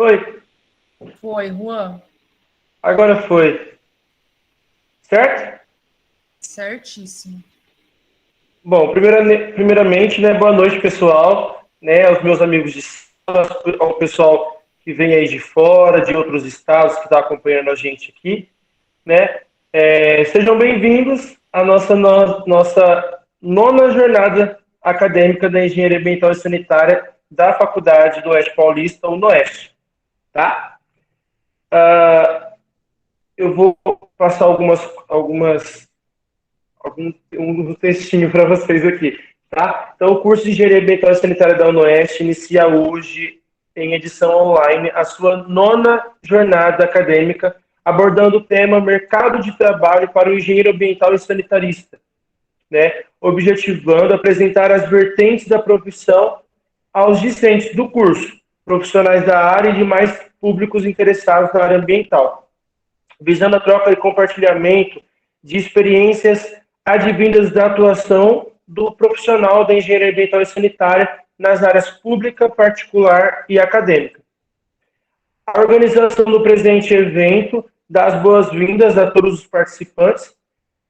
Foi, Foi, Juan. agora foi. Certo? Certíssimo. Bom, primeiramente, né, boa noite, pessoal, né, aos meus amigos de sala, ao pessoal que vem aí de fora, de outros estados, que está acompanhando a gente aqui, né? Sejam bem-vindos à nossa nona jornada acadêmica da Engenharia Ambiental e Sanitária da Faculdade do Oeste Paulista, ou Noeste, tá? Eu vou passar um textinho para vocês aqui, tá? Então, o curso de Engenharia Ambiental e Sanitária da UnoOeste inicia hoje, em edição online, a sua nona jornada acadêmica, abordando o tema Mercado de Trabalho para o Engenheiro Ambiental e Sanitarista, né? Objetivando apresentar as vertentes da profissão aos discentes do curso, profissionais da área e demais públicos interessados na área ambiental, visando a troca e compartilhamento de experiências advindas da atuação do profissional da engenharia ambiental e sanitária nas áreas pública, particular e acadêmica. A organização do presente evento dá as boas-vindas a todos os participantes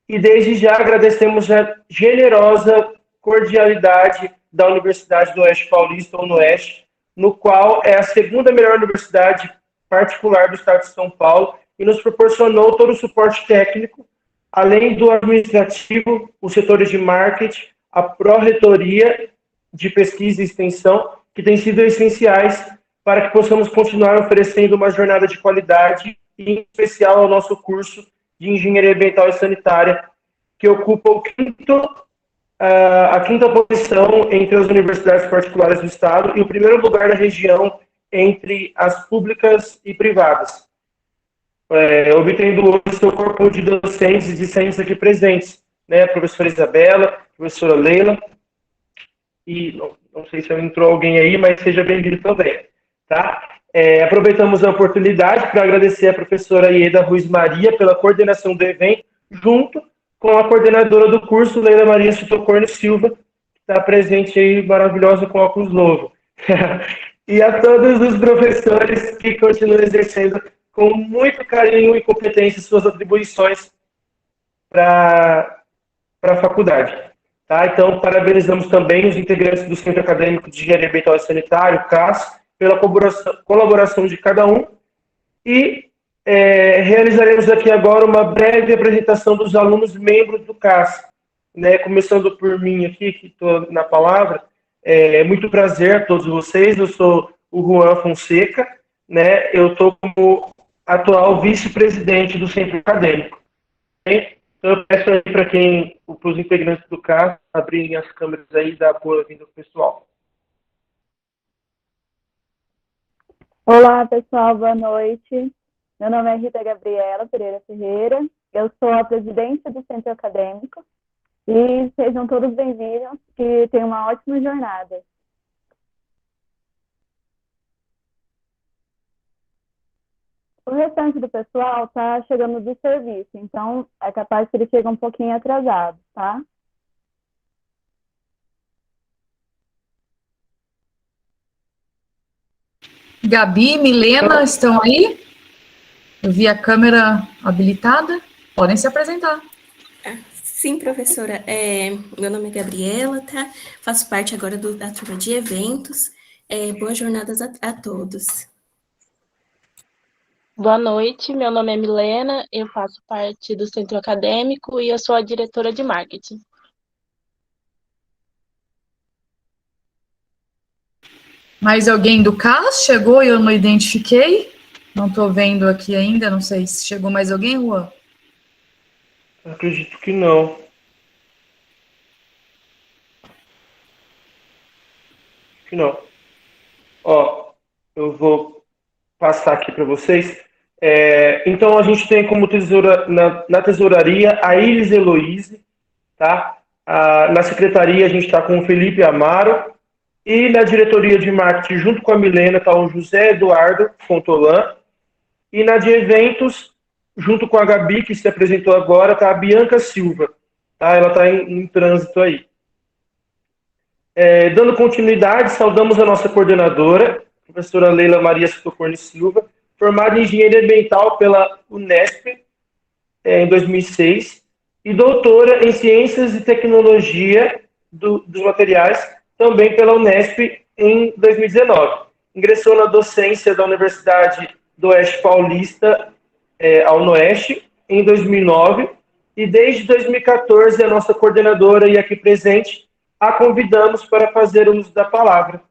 e desde já agradecemos a generosa cordialidade da Universidade do Oeste Paulista, ou Oeste, no qual é a segunda melhor universidade particular do estado de São Paulo e nos proporcionou todo o suporte técnico, além do administrativo, os setores de marketing, a pró-reitoria de pesquisa e extensão, que têm sido essenciais para que possamos continuar oferecendo uma jornada de qualidade, e em especial ao nosso curso de Engenharia Ambiental e Sanitária, que ocupa a quinta posição entre as universidades particulares do Estado e o primeiro lugar da região entre as públicas e privadas, obtendo hoje seu corpo de docentes e discentes aqui presentes, né? A professora Isabela, a professora Leila, e não sei se entrou alguém aí, mas seja bem-vindo também, tá? Aproveitamos a oportunidade para agradecer a professora Ieda Ruiz Maria pela coordenação do evento, junto com a coordenadora do curso, Leila Maria Sotocorno Silva, que está presente aí, maravilhosa, com óculos novo. E a todos os professores que continuam exercendo com muito carinho e competência suas atribuições para a faculdade. Tá? Então, parabenizamos também os integrantes do Centro Acadêmico de Engenharia Ambiental e Sanitário, CAS, pela colaboração de cada um, e realizaremos aqui agora uma breve apresentação dos alunos membros do CAS, né? Começando por mim aqui, que estou na palavra. Muito prazer a todos vocês, eu sou o Juan Fonseca, né? Eu estou como atual vice-presidente do Centro Acadêmico. Né? Então, eu peço aí para os integrantes do CAS abrirem as câmeras aí e dar boa-vinda ao pessoal. Olá, pessoal, boa noite. Meu nome é Rita Gabriela Pereira Ferreira, eu sou a presidente do Centro Acadêmico e sejam todos bem-vindos, que tenham uma ótima jornada. O restante do pessoal está chegando do serviço, então é capaz que ele chegue um pouquinho atrasado, tá? Gabi, Milena, estão aí? Eu vi a câmera habilitada. Podem se apresentar. Sim, professora. Meu nome é Gabriela, tá? Faço parte agora da turma de eventos. Boas jornadas a todos. Boa noite, meu nome é Milena, eu faço parte do Centro Acadêmico e eu sou a diretora de marketing. Mais alguém do CAS chegou e eu não identifiquei? Não estou vendo aqui ainda, não sei se chegou mais alguém, Juan? Acredito que não. Que não. Ó, eu vou passar aqui para vocês. Então, a gente tem como na tesouraria a Iris Heloise, tá? Na secretaria, a gente está com o Felipe Amaro. E na diretoria de marketing, junto com a Milena, está o José Eduardo Fontolan. E na de eventos, junto com a Gabi, que se apresentou agora, está a Bianca Silva. Tá? Ela está em trânsito aí. Dando continuidade, saudamos a nossa coordenadora, professora Leila Maria Socorro Silva, formada em Engenharia Ambiental pela Unesp em 2006 e doutora em Ciências e Tecnologia dos Materiais, também pela Unesp em 2019. Ingressou na docência da Universidade do Oeste Paulista, a UNOeste, em 2009, e desde 2014 a nossa coordenadora e aqui presente a convidamos para fazer uso da palavra.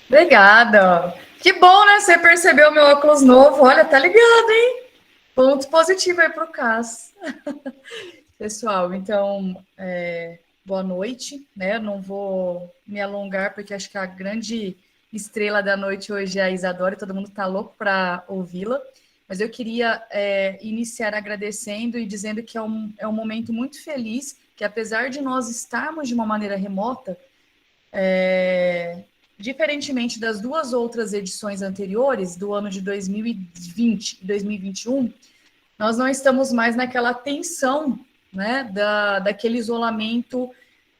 Obrigada. Que bom, né? Você percebeu meu óculos novo. Olha, tá ligado, hein? Ponto positivo aí para o Cas. Pessoal, então, boa noite, né? Não vou me alongar, porque acho que a grande estrela da noite hoje é a Isadora, e todo mundo tá louco para ouvi-la. Mas eu queria iniciar agradecendo e dizendo que é um momento muito feliz, que apesar de nós estarmos de uma maneira remota, diferentemente das duas outras edições anteriores, do ano de 2020 e 2021, nós não estamos mais naquela tensão, né, daquele isolamento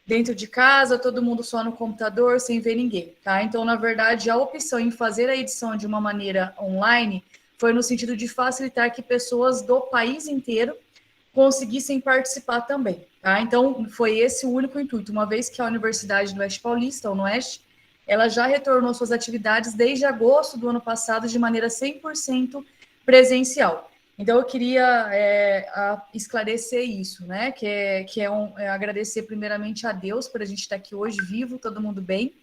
dentro de casa, todo mundo só no computador, sem ver ninguém, tá? Então, na verdade, a opção em fazer a edição de uma maneira online foi no sentido de facilitar que pessoas do país inteiro conseguissem participar também, tá? Então, foi esse o único intuito, uma vez que a Universidade do Oeste Paulista, a UNOeste, ela já retornou suas atividades desde agosto do ano passado de maneira 100% presencial. Então, eu queria esclarecer isso, né? Que é agradecer primeiramente a Deus por a gente estar aqui hoje, vivo, todo mundo bem.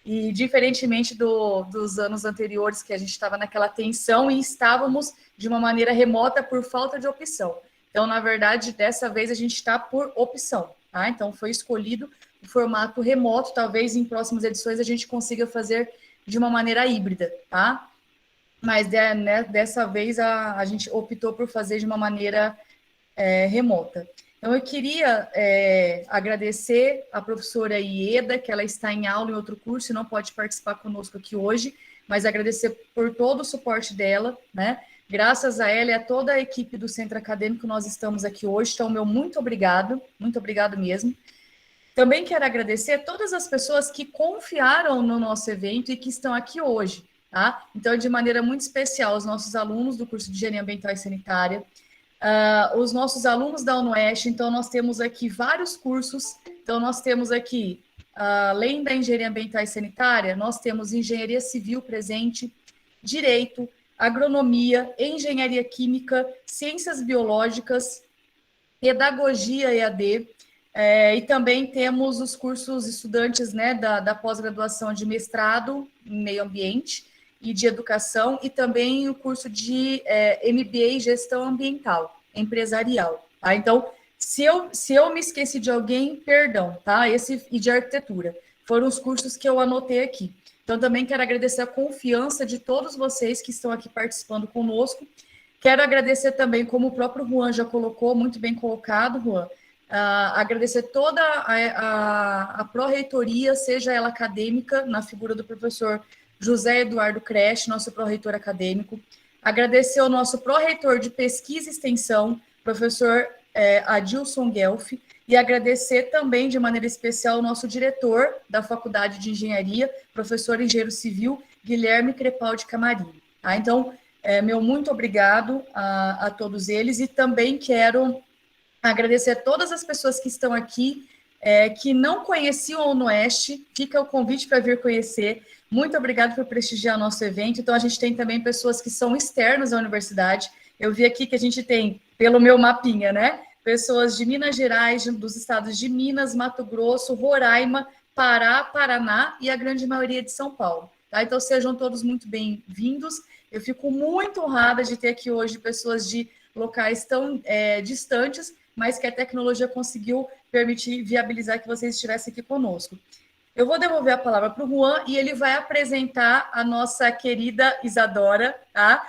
E diferentemente dos anos anteriores, que a gente estava naquela tensão e estávamos de uma maneira remota por falta de opção. Então, na verdade, dessa vez a gente está por opção, tá? Então, foi escolhido o formato remoto. Talvez em próximas edições a gente consiga fazer de uma maneira híbrida, tá? Mas dessa vez a gente optou por fazer de uma maneira remota. Então, eu queria agradecer a professora Ieda, que ela está em aula em outro curso e não pode participar conosco aqui hoje, mas agradecer por todo o suporte dela, né? Graças a ela e a toda a equipe do Centro Acadêmico, nós estamos aqui hoje. Então, meu muito obrigado mesmo. Também quero agradecer a todas as pessoas que confiaram no nosso evento e que estão aqui hoje, tá? Então, de maneira muito especial, os nossos alunos do curso de Engenharia Ambiental e Sanitária, os nossos alunos da UNOeste. Então, nós temos aqui vários cursos. Então, nós temos aqui, além da Engenharia Ambiental e Sanitária, nós temos Engenharia Civil presente, Direito, Agronomia, Engenharia Química, Ciências Biológicas, Pedagogia EAD, e também temos os cursos estudantes, né, da pós-graduação de mestrado em Meio Ambiente e de Educação, e também o curso de MBA em Gestão Ambiental, Empresarial. Tá? Então, se eu me esqueci de alguém, perdão, tá? E de Arquitetura. Foram os cursos que eu anotei aqui. Então, também quero agradecer a confiança de todos vocês que estão aqui participando conosco. Quero agradecer também, como o próprio Juan já colocou, muito bem colocado, Juan, agradecer toda a pró-reitoria, seja ela acadêmica, na figura do professor José Eduardo Creche, nosso pró-reitor acadêmico. Agradecer ao nosso pró-reitor de pesquisa e extensão, professor Adilson Guelf, e agradecer também, de maneira especial, o nosso diretor da Faculdade de Engenharia, professor engenheiro civil, Guilherme Crepaldi Camarillo. Tá? Então, meu muito obrigado a todos eles, e também quero agradecer a todas as pessoas que estão aqui, que não conheciam o UNOeste. Fica o convite para vir conhecer. Muito obrigado por prestigiar o nosso evento. Então, a gente tem também pessoas que são externas à universidade. Eu vi aqui que a gente tem, pelo meu mapinha, né? Pessoas de Minas Gerais, dos estados de Minas, Mato Grosso, Roraima, Pará, Paraná e a grande maioria de São Paulo. Tá? Então, sejam todos muito bem-vindos. Eu fico muito honrada de ter aqui hoje pessoas de locais tão distantes, mas que a tecnologia conseguiu permitir viabilizar que vocês estivessem aqui conosco. Eu vou devolver a palavra para o Juan e ele vai apresentar a nossa querida Isadora, tá?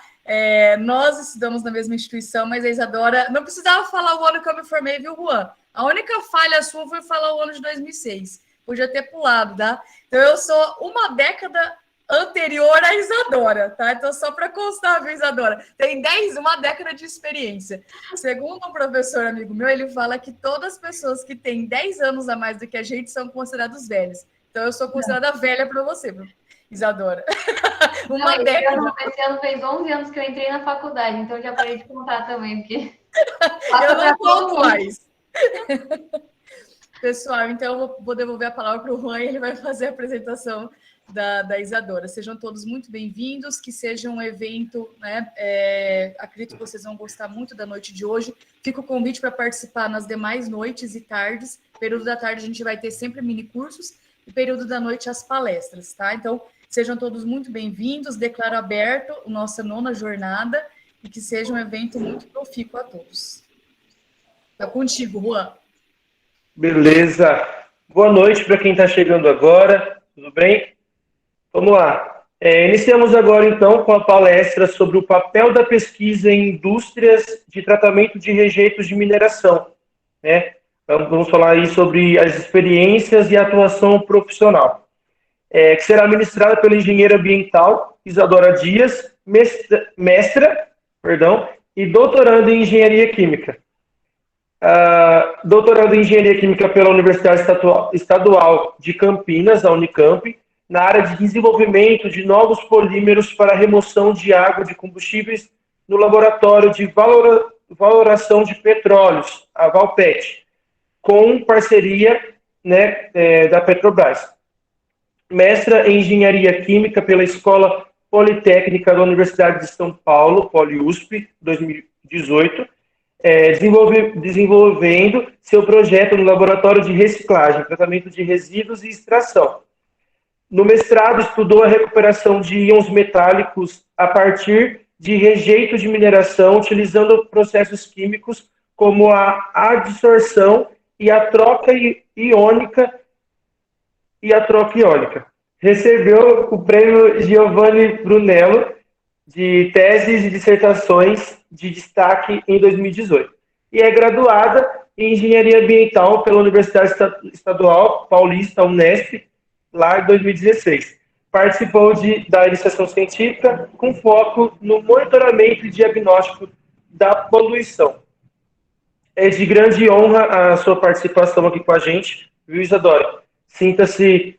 Nós estudamos na mesma instituição, mas a Isadora não precisava falar o ano que eu me formei, viu, Juan? A única falha sua foi falar o ano de 2006. Podia ter pulado, tá? Então, eu sou uma década anterior à Isadora, tá? Então, só para constar, viu, Isadora? Tem uma década de experiência. Segundo um professor amigo meu, ele fala que todas as pessoas que têm 10 anos a mais do que a gente são considerados velhos. Então, eu sou considerada velha para você, Isadora. Uma Não, década. esse ano fez 11 anos que eu entrei na faculdade, então eu já parei de contar também, porque Eu não conto mais. Pessoal, então eu vou devolver a palavra para o Juan e ele vai fazer a apresentação da Isadora. Sejam todos muito bem-vindos, que seja um evento, né? Acredito que vocês vão gostar muito da noite de hoje. Fica o convite para participar nas demais noites e tardes. Período da tarde a gente vai ter sempre mini cursos e período da noite as palestras, tá? Então, sejam todos muito bem-vindos. Declaro aberto a nossa 9ª jornada e que seja um evento muito profícuo a todos. Tá contigo, Juan. Beleza. Boa noite para quem está chegando agora. Tudo bem? Vamos lá. Iniciamos agora, então, com a palestra sobre o papel da pesquisa em indústrias de tratamento de rejeitos de mineração, né? Então, vamos falar aí sobre as experiências e a atuação profissional, que será ministrada pela engenheira ambiental Isadora Dias, mestra, e doutoranda em engenharia química. Doutorando em Engenharia Química pela Universidade Estadual de Campinas, a Unicamp, na área de desenvolvimento de novos polímeros para remoção de água de combustíveis no Laboratório de Valoração de Petróleos, a Valpet, com parceria, né, da Petrobras. Mestra em Engenharia Química pela Escola Politécnica da Universidade de São Paulo, PoliUSP, 2018, desenvolvendo seu projeto no Laboratório de Reciclagem, Tratamento de Resíduos e Extração. No mestrado, estudou a recuperação de íons metálicos a partir de rejeitos de mineração, utilizando processos químicos como a adsorção e a troca iônica Recebeu o prêmio Giovanni Brunello de teses e dissertações de destaque em 2018. E é graduada em Engenharia Ambiental pela Universidade Estadual Paulista, Unesp, lá em 2016. Participou da iniciação científica com foco no monitoramento e diagnóstico da poluição. É de grande honra a sua participação aqui com a gente, viu, Isadora? Sinta-se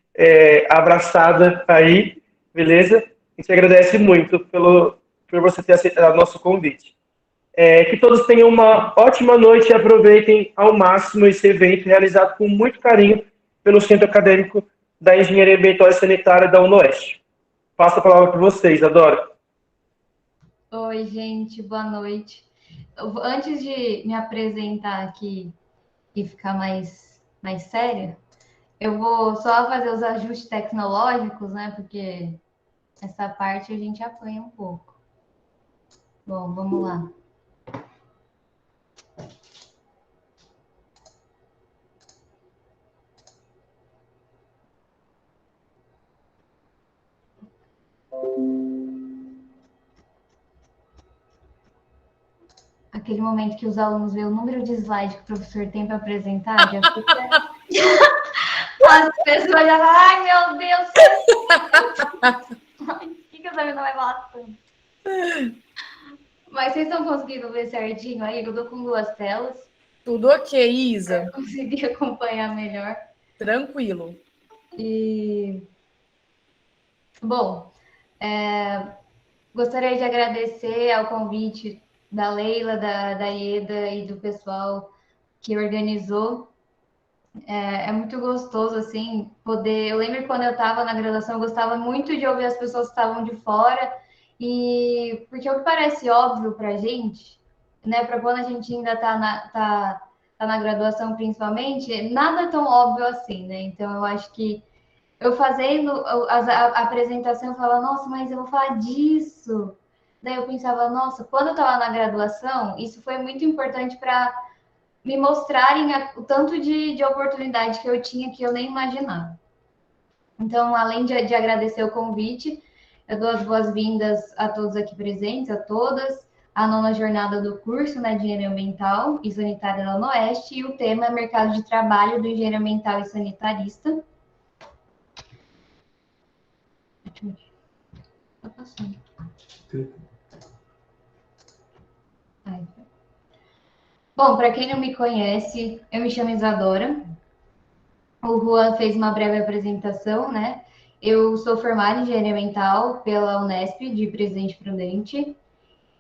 abraçada aí, beleza? A gente agradece muito por você ter aceitado o nosso convite. Que todos tenham uma ótima noite e aproveitem ao máximo esse evento realizado com muito carinho pelo Centro Acadêmico da Engenharia Ambiental e Sanitária da UNOeste. Passo a palavra para vocês, Adora. Oi, gente, boa noite. Antes de me apresentar aqui e ficar mais séria, eu vou só fazer os ajustes tecnológicos, né? Porque essa parte a gente apanha um pouco. Bom, vamos lá. Aquele momento que os alunos veem o número de slide que o professor tem para apresentar, já fica... As pessoas já falam, ai, meu Deus! O que essa menina vai falar tanto? Mas vocês estão conseguindo ver certinho aí? Eu tô com 2 telas. Tudo ok, Isa. Para conseguir acompanhar melhor. Tranquilo. E... Bom, gostaria de agradecer ao convite da Leila, da Ieda e do pessoal que organizou. É muito gostoso, assim, poder... Eu lembro que quando eu estava na graduação, eu gostava muito de ouvir as pessoas que estavam de fora, e porque o que parece óbvio para a gente, né, para quando a gente ainda está na graduação, principalmente, nada tão óbvio assim, né? Então, eu acho que eu fazendo a apresentação, eu falava, nossa, mas eu vou falar disso. Daí eu pensava, nossa, quando eu estava na graduação, isso foi muito importante para me mostrarem o tanto de oportunidade que eu tinha que eu nem imaginava. Então, além de agradecer o convite, eu dou as boas-vindas a todos aqui presentes, a todas, a 9ª jornada do curso, né, de Engenharia Ambiental e Sanitária da UNOeste, e o tema é Mercado de Trabalho do Engenheiro Ambiental e Sanitarista. Tá passando. Bom, para quem não me conhece, eu me chamo Isadora, o Juan fez uma breve apresentação, né? Eu sou formada em engenharia ambiental pela Unesp, de Presidente Prudente.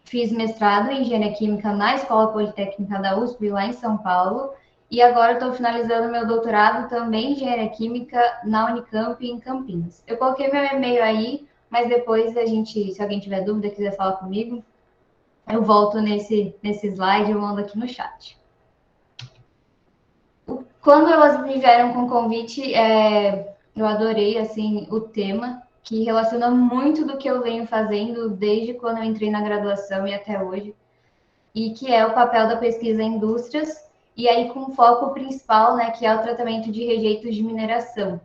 Fiz mestrado em engenharia química na Escola Politécnica da USP, lá em São Paulo. E agora estou finalizando meu doutorado também em engenharia química na Unicamp, em Campinas. Eu coloquei meu e-mail aí, mas depois se alguém tiver dúvida, quiser falar comigo, eu volto nesse slide, eu mando aqui no chat. Quando elas me vieram com o convite, eu adorei assim o tema, que relaciona muito do que eu venho fazendo desde quando eu entrei na graduação e até hoje, e que é o papel da pesquisa em indústrias, e aí com foco principal, né, que é o tratamento de rejeitos de mineração.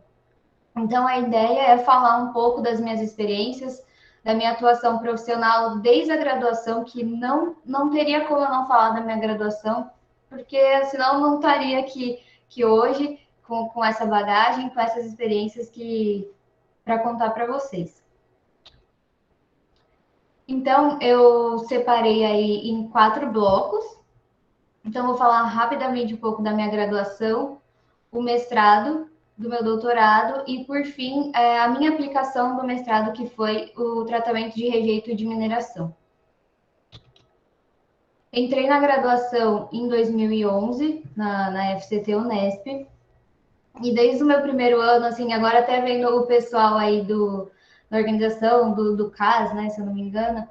Então, a ideia é falar um pouco das minhas experiências, da minha atuação profissional desde a graduação, que não teria como eu não falar da minha graduação, porque senão não estaria aqui hoje com essa bagagem, com essas experiências para contar para vocês. Então, eu separei aí em 4 blocos. Então, vou falar rapidamente um pouco da minha graduação, o mestrado, do meu doutorado e, por fim, a minha aplicação do mestrado, que foi o tratamento de rejeito de mineração. Entrei na graduação em 2011, na FCT Unesp, e desde o meu primeiro ano, assim, agora até vendo o pessoal aí da organização, do CAS, né, se eu não me engano,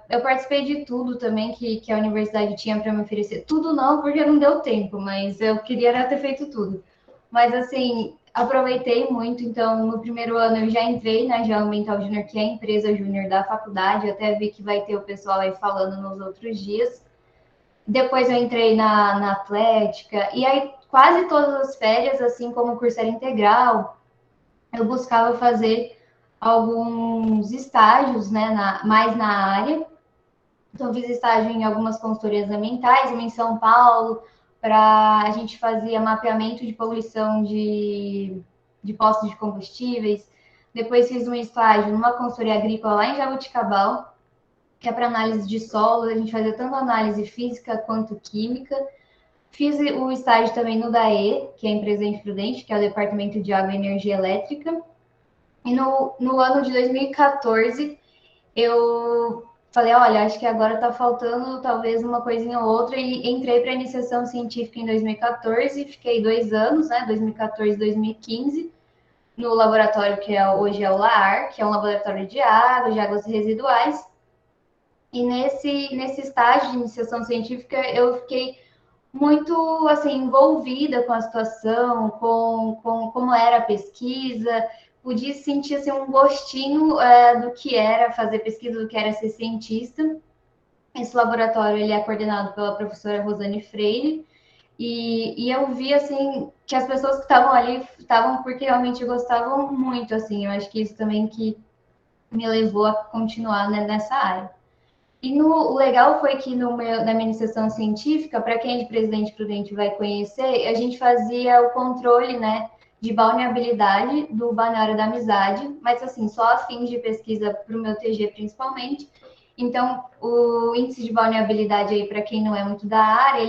eu participei de tudo também que a universidade tinha para me oferecer. Tudo não, porque não deu tempo, mas eu queria ter feito tudo. Mas, assim, aproveitei muito. Então, no primeiro ano, eu já entrei na Geoambiental Júnior, que é a empresa júnior da faculdade. Eu até vi que vai ter o pessoal aí falando nos outros dias. Depois eu entrei na Atlética. E aí, quase todas as férias, assim como o curso era integral, eu buscava fazer alguns estágios, né, mais na área. Então, fiz estágio em algumas consultorias ambientais, uma em São Paulo, a gente fazia mapeamento de poluição de postos de combustíveis. Depois fiz um estágio numa consultoria agrícola lá em Jaboticabal, que é para análise de solo. A gente fazia tanto análise física quanto química. Fiz o estágio também no DAE, que é em Presidente Prudente, que é o Departamento de Água e Energia Elétrica. E no ano de 2014, eu falei, olha, acho que agora está faltando talvez uma coisinha ou outra, e entrei para a iniciação científica em 2014, fiquei 2 anos, né, 2014 e 2015, no laboratório que hoje é o LAAR, que é um laboratório de águas residuais. E nesse estágio de iniciação científica, eu fiquei muito assim envolvida com a situação, com como era a pesquisa, podia sentir assim, um gostinho do que era fazer pesquisa, do que era ser cientista. Esse laboratório ele é coordenado pela professora Rosane Freire, e eu vi assim que as pessoas que estavam ali estavam porque realmente gostavam muito, assim. Eu acho que isso também que me levou a continuar, né, nessa área. E o legal foi que na minha iniciação científica, para quem é de Presidente Prudente vai conhecer, a gente fazia o controle, né, de balneabilidade do Balneário da Amizade, mas assim, só a fins de pesquisa para o meu TG principalmente. Então, o índice de balneabilidade aí, para quem não é muito da área,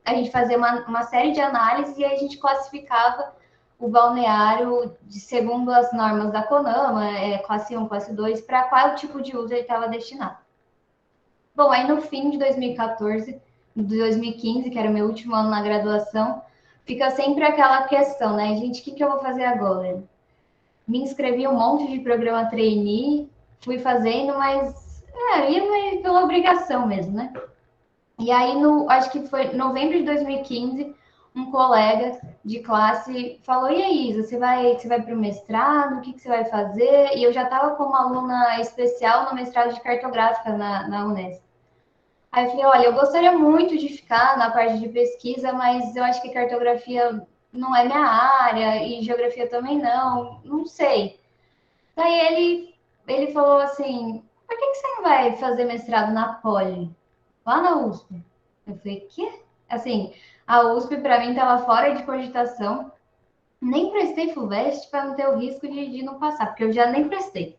a gente fazia uma série de análises e a gente classificava o balneário segundo as normas da CONAMA, classe 1, classe 2, para qual tipo de uso ele estava destinado. Bom, aí no fim de 2014, de 2015, que era o meu último ano na graduação, fica sempre aquela questão, né? Gente, o que eu vou fazer agora? Me inscrevi um monte de programa trainee, fui fazendo, mas ia pela obrigação mesmo, né? E aí, acho que foi novembro de 2015, um colega de classe falou, e aí, Isa, você vai para o mestrado? O que você vai fazer? E eu já estava como aluna especial no mestrado de cartográfica na Unesp. Aí eu falei, olha, eu gostaria muito de ficar na parte de pesquisa, mas eu acho que cartografia não é minha área e geografia também não sei. Daí ele falou assim, por que você não vai fazer mestrado na Poli, lá na USP? Eu falei, quê? Assim, a USP para mim estava fora de cogitação, nem prestei FUVEST para não ter o risco de não passar, porque eu já nem prestei.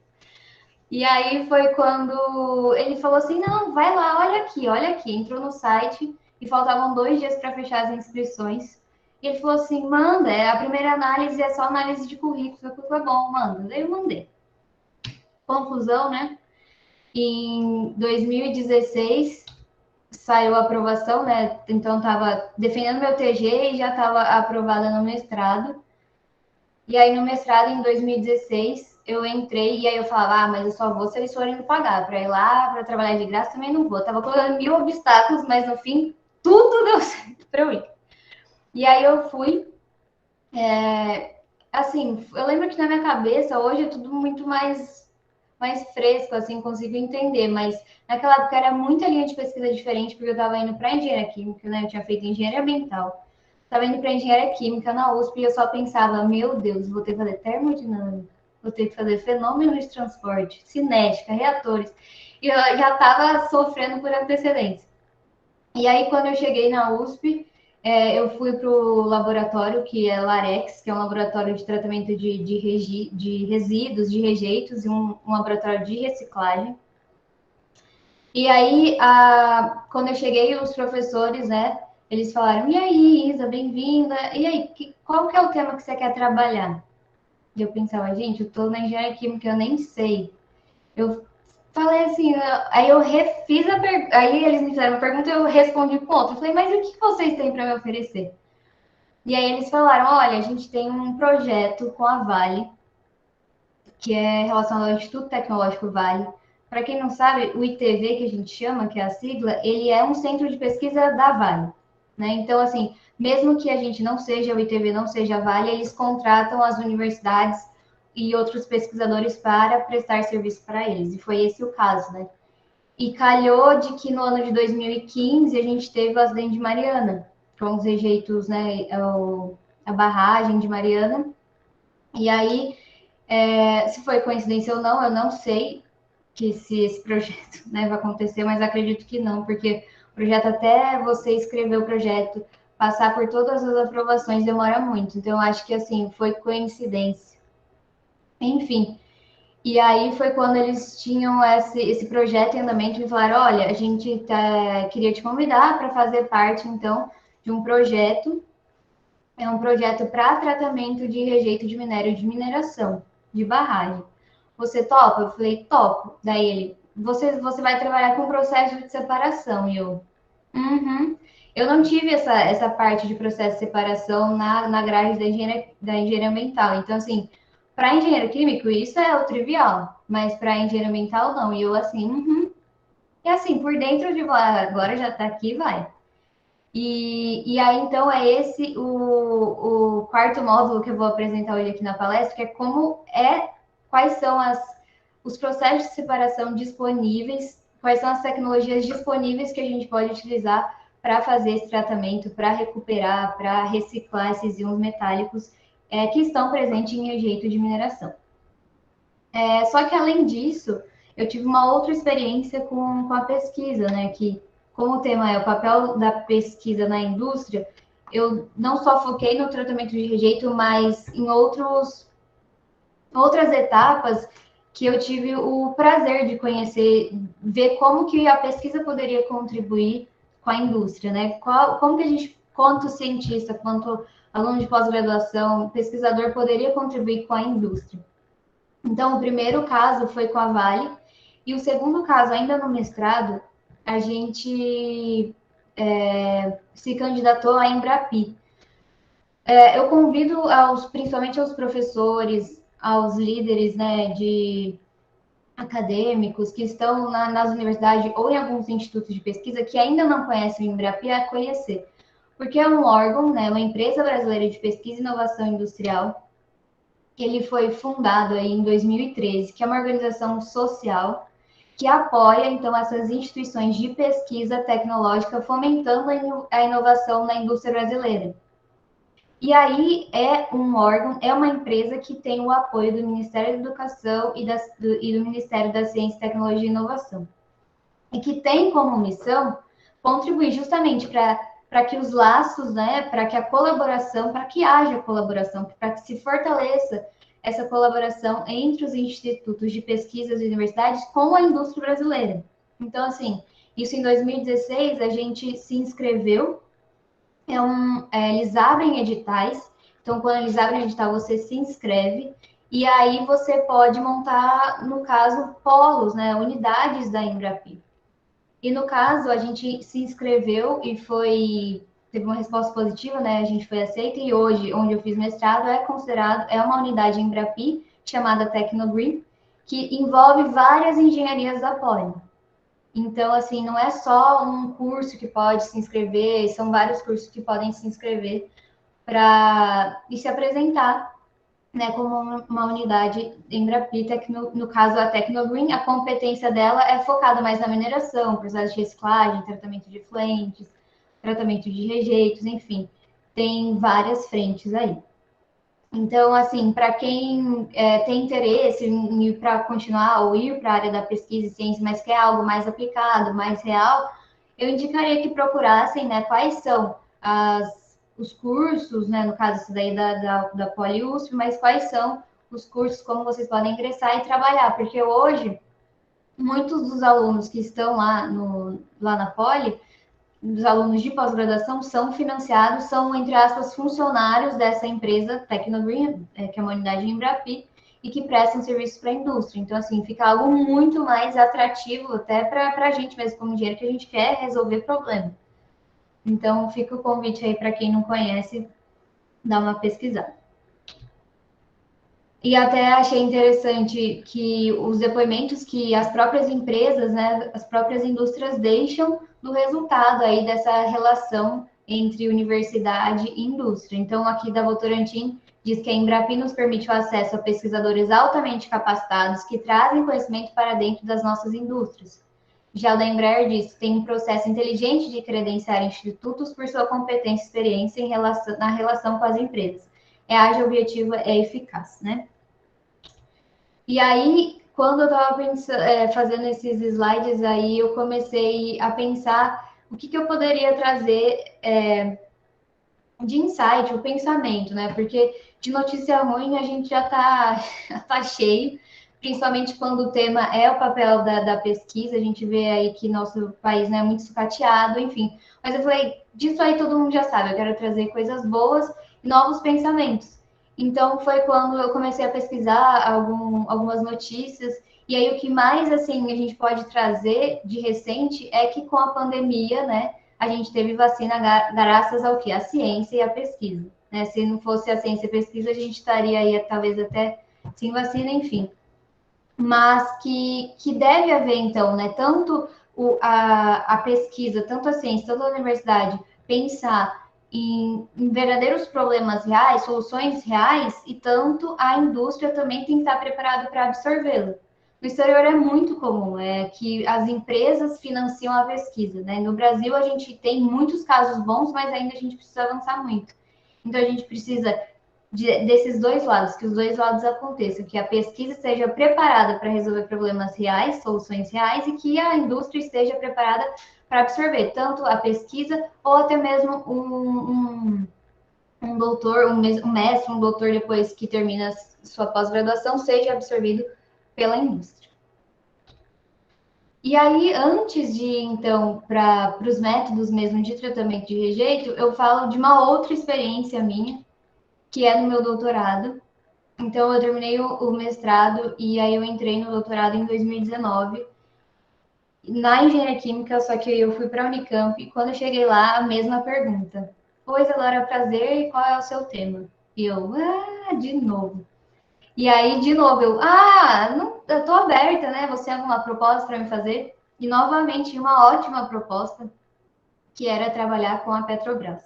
E aí foi quando ele falou assim, não, vai lá, olha aqui. Entrou no site e faltavam 2 dias para fechar as inscrições. E ele falou assim, manda, a primeira análise é só análise de currículo. Eu falei, tá bom, manda. Daí eu mandei. Conclusão, né? Em 2016 saiu a aprovação, né? Então estava defendendo meu TG e já estava aprovada no mestrado. E aí no mestrado, em 2016, eu entrei e aí eu falava, mas eu só vou se eles forem me pagar. Para ir lá, para trabalhar de graça, também não vou. Eu tava colocando 1000 obstáculos, mas no fim, tudo deu certo para eu ir. E aí eu fui. Assim, eu lembro que na minha cabeça, hoje é tudo muito mais fresco, assim, consigo entender, mas naquela época era muita linha de pesquisa diferente, porque eu estava indo para engenharia química, né? Eu tinha feito engenharia ambiental, estava indo para engenharia química na USP e eu só pensava, meu Deus, vou ter que fazer termodinâmica, vou ter que fazer fenômenos de transporte, cinética, reatores, e eu já estava sofrendo por antecedentes. E aí, quando eu cheguei na USP, eu fui para o laboratório, que é LAREX, que é um laboratório de tratamento de resíduos, de rejeitos, e um laboratório de reciclagem. E aí, quando eu cheguei, os professores, né, eles falaram, e aí, Isa, bem-vinda. E aí, qual que é o tema que você quer trabalhar? E eu pensava, gente, eu estou na engenharia química, eu nem sei. Eu falei assim, aí eu refiz a pergunta, aí eles me fizeram uma pergunta e eu respondi com outra. Eu falei, mas o que vocês têm para me oferecer? E aí eles falaram, olha, a gente tem um projeto com a Vale, que é relacionado ao Instituto Tecnológico Vale. Para quem não sabe, o ITV, que a gente chama, que é a sigla, ele é um centro de pesquisa da Vale. Né? Então, assim, mesmo que a gente não seja, o ITV não seja a Vale, eles contratam as universidades e outros pesquisadores para prestar serviço para eles. E foi esse o caso, né? E calhou de que no ano de 2015 a gente teve o acidente de Mariana, com os rejeitos, né? A barragem de Mariana. E aí, se foi coincidência ou não, eu não sei que se esse projeto, né, vai acontecer, mas acredito que não, porque o projeto, até você escrever o projeto, passar por todas as aprovações, demora muito. Então, eu acho que, assim, foi coincidência. Enfim, e aí foi quando eles tinham esse projeto em andamento e falaram, olha, a gente queria te convidar para fazer parte, então, de um projeto. É um projeto para tratamento de rejeito de minério de mineração, de barragem. Você topa? Eu falei, topo. Daí ele, você vai trabalhar com processo de separação. E eu, Eu não tive essa parte de processo de separação na grade da engenharia ambiental. Então, assim, para engenheiro químico, isso é o trivial, mas para engenheiro ambiental, não. E eu, assim. E assim, por dentro de agora já está aqui, vai. E aí, então, é esse o quarto módulo que eu vou apresentar hoje aqui na palestra, que é quais são os processos de separação disponíveis, quais são as tecnologias disponíveis que a gente pode utilizar para fazer esse tratamento, para recuperar, para reciclar esses íons metálicos que estão presentes em rejeito de mineração. Só que, além disso, eu tive uma outra experiência com a pesquisa, né, que como o tema é o papel da pesquisa na indústria, eu não só foquei no tratamento de rejeito, mas em outras etapas que eu tive o prazer de conhecer, ver como que a pesquisa poderia contribuir com a indústria, né? Como que a gente, quanto cientista, quanto aluno de pós-graduação, pesquisador, poderia contribuir com a indústria. Então, o primeiro caso foi com a Vale, e o segundo caso, ainda no mestrado, a gente se candidatou à Embrapi. Eu convido principalmente aos professores, aos líderes, né, de acadêmicos que estão nas universidades ou em alguns institutos de pesquisa que ainda não conhecem o Embrapi a conhecer. Porque é um órgão, né, uma empresa brasileira de pesquisa e inovação industrial, que ele foi fundado aí em 2013, que é uma organização social que apoia, então, essas instituições de pesquisa tecnológica, fomentando a inovação na indústria brasileira. E aí é um órgão, é uma empresa que tem o apoio do Ministério da Educação e do Ministério da Ciência, Tecnologia e Inovação. E que tem como missão contribuir justamente para que os laços, né, para que a colaboração, para que haja colaboração, para que se fortaleça essa colaboração entre os institutos de pesquisas e universidades com a indústria brasileira. Então, assim, isso em 2016 a gente se inscreveu eles abrem editais. Então, quando eles abrem edital, você se inscreve e aí você pode montar, no caso, polos, né, unidades da Embrapi. E no caso, a gente se inscreveu e teve uma resposta positiva, né? A gente foi aceita e hoje, onde eu fiz mestrado, é uma unidade Embrapi chamada Tecnogreen, que envolve várias engenharias da Poli. Então, assim, não é só um curso que pode se inscrever, são vários cursos que podem se inscrever e se apresentar, né, como uma unidade Embrapi, no caso a Tecnogreen, a competência dela é focada mais na mineração, processo de reciclagem, tratamento de efluentes, tratamento de rejeitos, enfim, tem várias frentes aí. Então, assim, para quem tem interesse em ir para continuar ou ir para a área da pesquisa e ciência, mas quer algo mais aplicado, mais real, eu indicaria que procurassem, né, quais são os cursos, né, no caso isso daí da PoliUSP, mas quais são os cursos, como vocês podem ingressar e trabalhar, porque hoje, muitos dos alunos que estão lá na Poli, dos alunos de pós-graduação, são financiados, são, entre aspas, funcionários dessa empresa Tecnogreen, que é uma unidade Embrapi, e que prestam serviços para a indústria. Então, assim, fica algo muito mais atrativo até para a gente mesmo, como engenheiro, que a gente quer resolver problema. Então, fica o convite aí para quem não conhece, dar uma pesquisada. E até achei interessante que os depoimentos que as próprias empresas, né, as próprias indústrias deixam do resultado aí dessa relação entre universidade e indústria. Então, aqui da Votorantim diz que a Embrapi nos permite o acesso a pesquisadores altamente capacitados que trazem conhecimento para dentro das nossas indústrias. Já o da Embraer diz que tem um processo inteligente de credenciar institutos por sua competência e experiência na relação com as empresas. É ágil, objetiva, é eficaz, né? E aí, quando eu estava fazendo esses slides aí, eu comecei a pensar o que eu poderia trazer de insight, o pensamento, né? Porque de notícia ruim a gente já tá cheio, principalmente quando o tema é o papel da pesquisa, a gente vê aí que nosso país não é muito sucateado, enfim. Mas eu falei, disso aí todo mundo já sabe, eu quero trazer coisas boas e novos pensamentos. Então foi quando eu comecei a pesquisar algumas notícias, e aí o que mais assim a gente pode trazer de recente é que com a pandemia, né, a gente teve vacina graças ao quê? A ciência e a pesquisa. Né? Se não fosse a ciência e a pesquisa, a gente estaria aí talvez até sem vacina, enfim. Mas que deve haver, então, né, tanto a pesquisa, tanto a ciência, tanto a universidade, pensar em verdadeiros problemas reais, soluções reais, e tanto a indústria também tem que estar preparada para absorvê-la. No exterior é muito comum, que as empresas financiam a pesquisa, né? No Brasil a gente tem muitos casos bons, mas ainda a gente precisa avançar muito. Então a gente precisa desses dois lados, que os dois lados aconteçam, que a pesquisa esteja preparada para resolver problemas reais, soluções reais, e que a indústria esteja preparada para absorver tanto a pesquisa ou até mesmo um doutor, um mestre, um doutor depois que termina sua pós-graduação, seja absorvido pela indústria. E aí, antes de, então, para os métodos mesmo de tratamento de rejeito, eu falo de uma outra experiência minha, que é no meu doutorado. Então, eu terminei o mestrado e aí eu entrei no doutorado em 2019, na engenharia química, só que eu fui para a Unicamp e quando eu cheguei lá, a mesma pergunta. Pois, Elora, prazer, e qual é o seu tema? E eu, de novo. E aí, de novo, não, eu estou aberta, né? Você tem alguma proposta para me fazer? E, novamente, uma ótima proposta, que era trabalhar com a Petrobras.